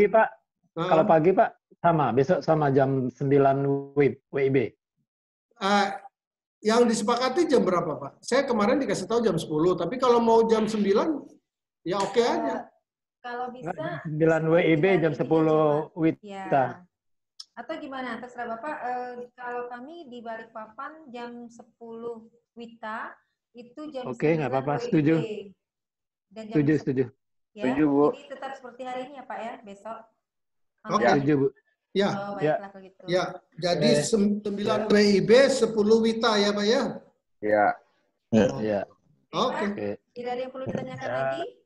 Pak. Kalau pagi Pak sama, besok sama jam 9 WIB. Yang disepakati jam berapa Pak? Saya kemarin dikasih tahu jam 10, tapi kalau mau jam 9 ya oke aja. Kalau bisa 9 WIB jam 10 WITA. Ya. Atau gimana? Terserah Bapak. Kalau kami di Balikpapan jam 10 WITA itu jam 9 Oke, nggak apa-apa. WIB. Setuju. Dan jam Setuju. Ya, setuju, Bu. Jadi tetap seperti hari ini ya Pak ya, besok. Oke. Setuju, Bu. Ya. Oh, baiklah kalau gitu. Ya, jadi 9 WIB, 10 WITA ya Pak ya? Iya. Iya. Oke. Tidak ada yang perlu ditanyakan lagi?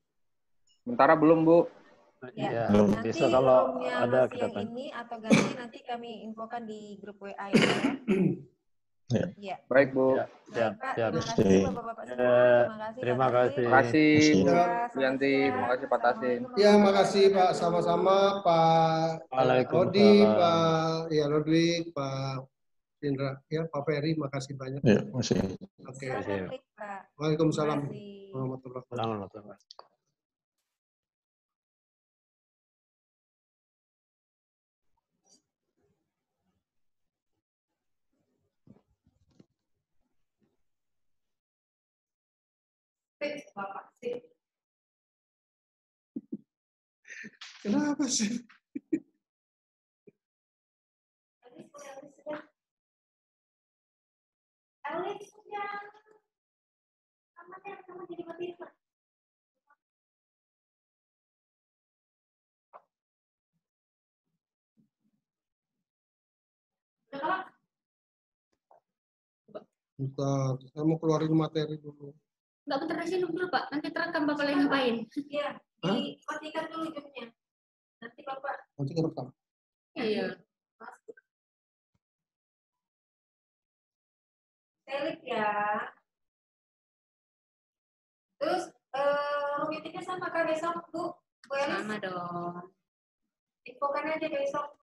Sementara belum, Bu. Ya. Nanti Nanti kalau roomnya ada masih kita yang tanya. ini atau ganti nanti kami infokan di grup WA ya. Ya. Baik, Bu. Ya. Baik, Pak. Siap. Terima kasih Bapak-Bapak semua. Terima kasih. Terima kasih, Bu Ya. Yanti. Terima kasih, Pak Tasin. Ya, makasih Pak. Sama-sama Pak Odi, Pak Ludwig, Pak Indra, ya Pak Ferry, makasih banyak. Ya, masih. Oke. Waalaikumsalam. Waalaikumsalam warahmatullahi wabarakatuh. Bapak sih. Kenapa sih? Bentar, saya mau keluarin materi dulu. Enggak, bentar aja dulu Pak. Nanti terekam Bapak lagi ngapain. Iya, dimatikan dulu hidupnya. Nanti Bapak. Nanti kerekam. Iya. Selip ya. Terus room meetingnya sama kah besok, Bu? Sama dong. Infokan aja besok.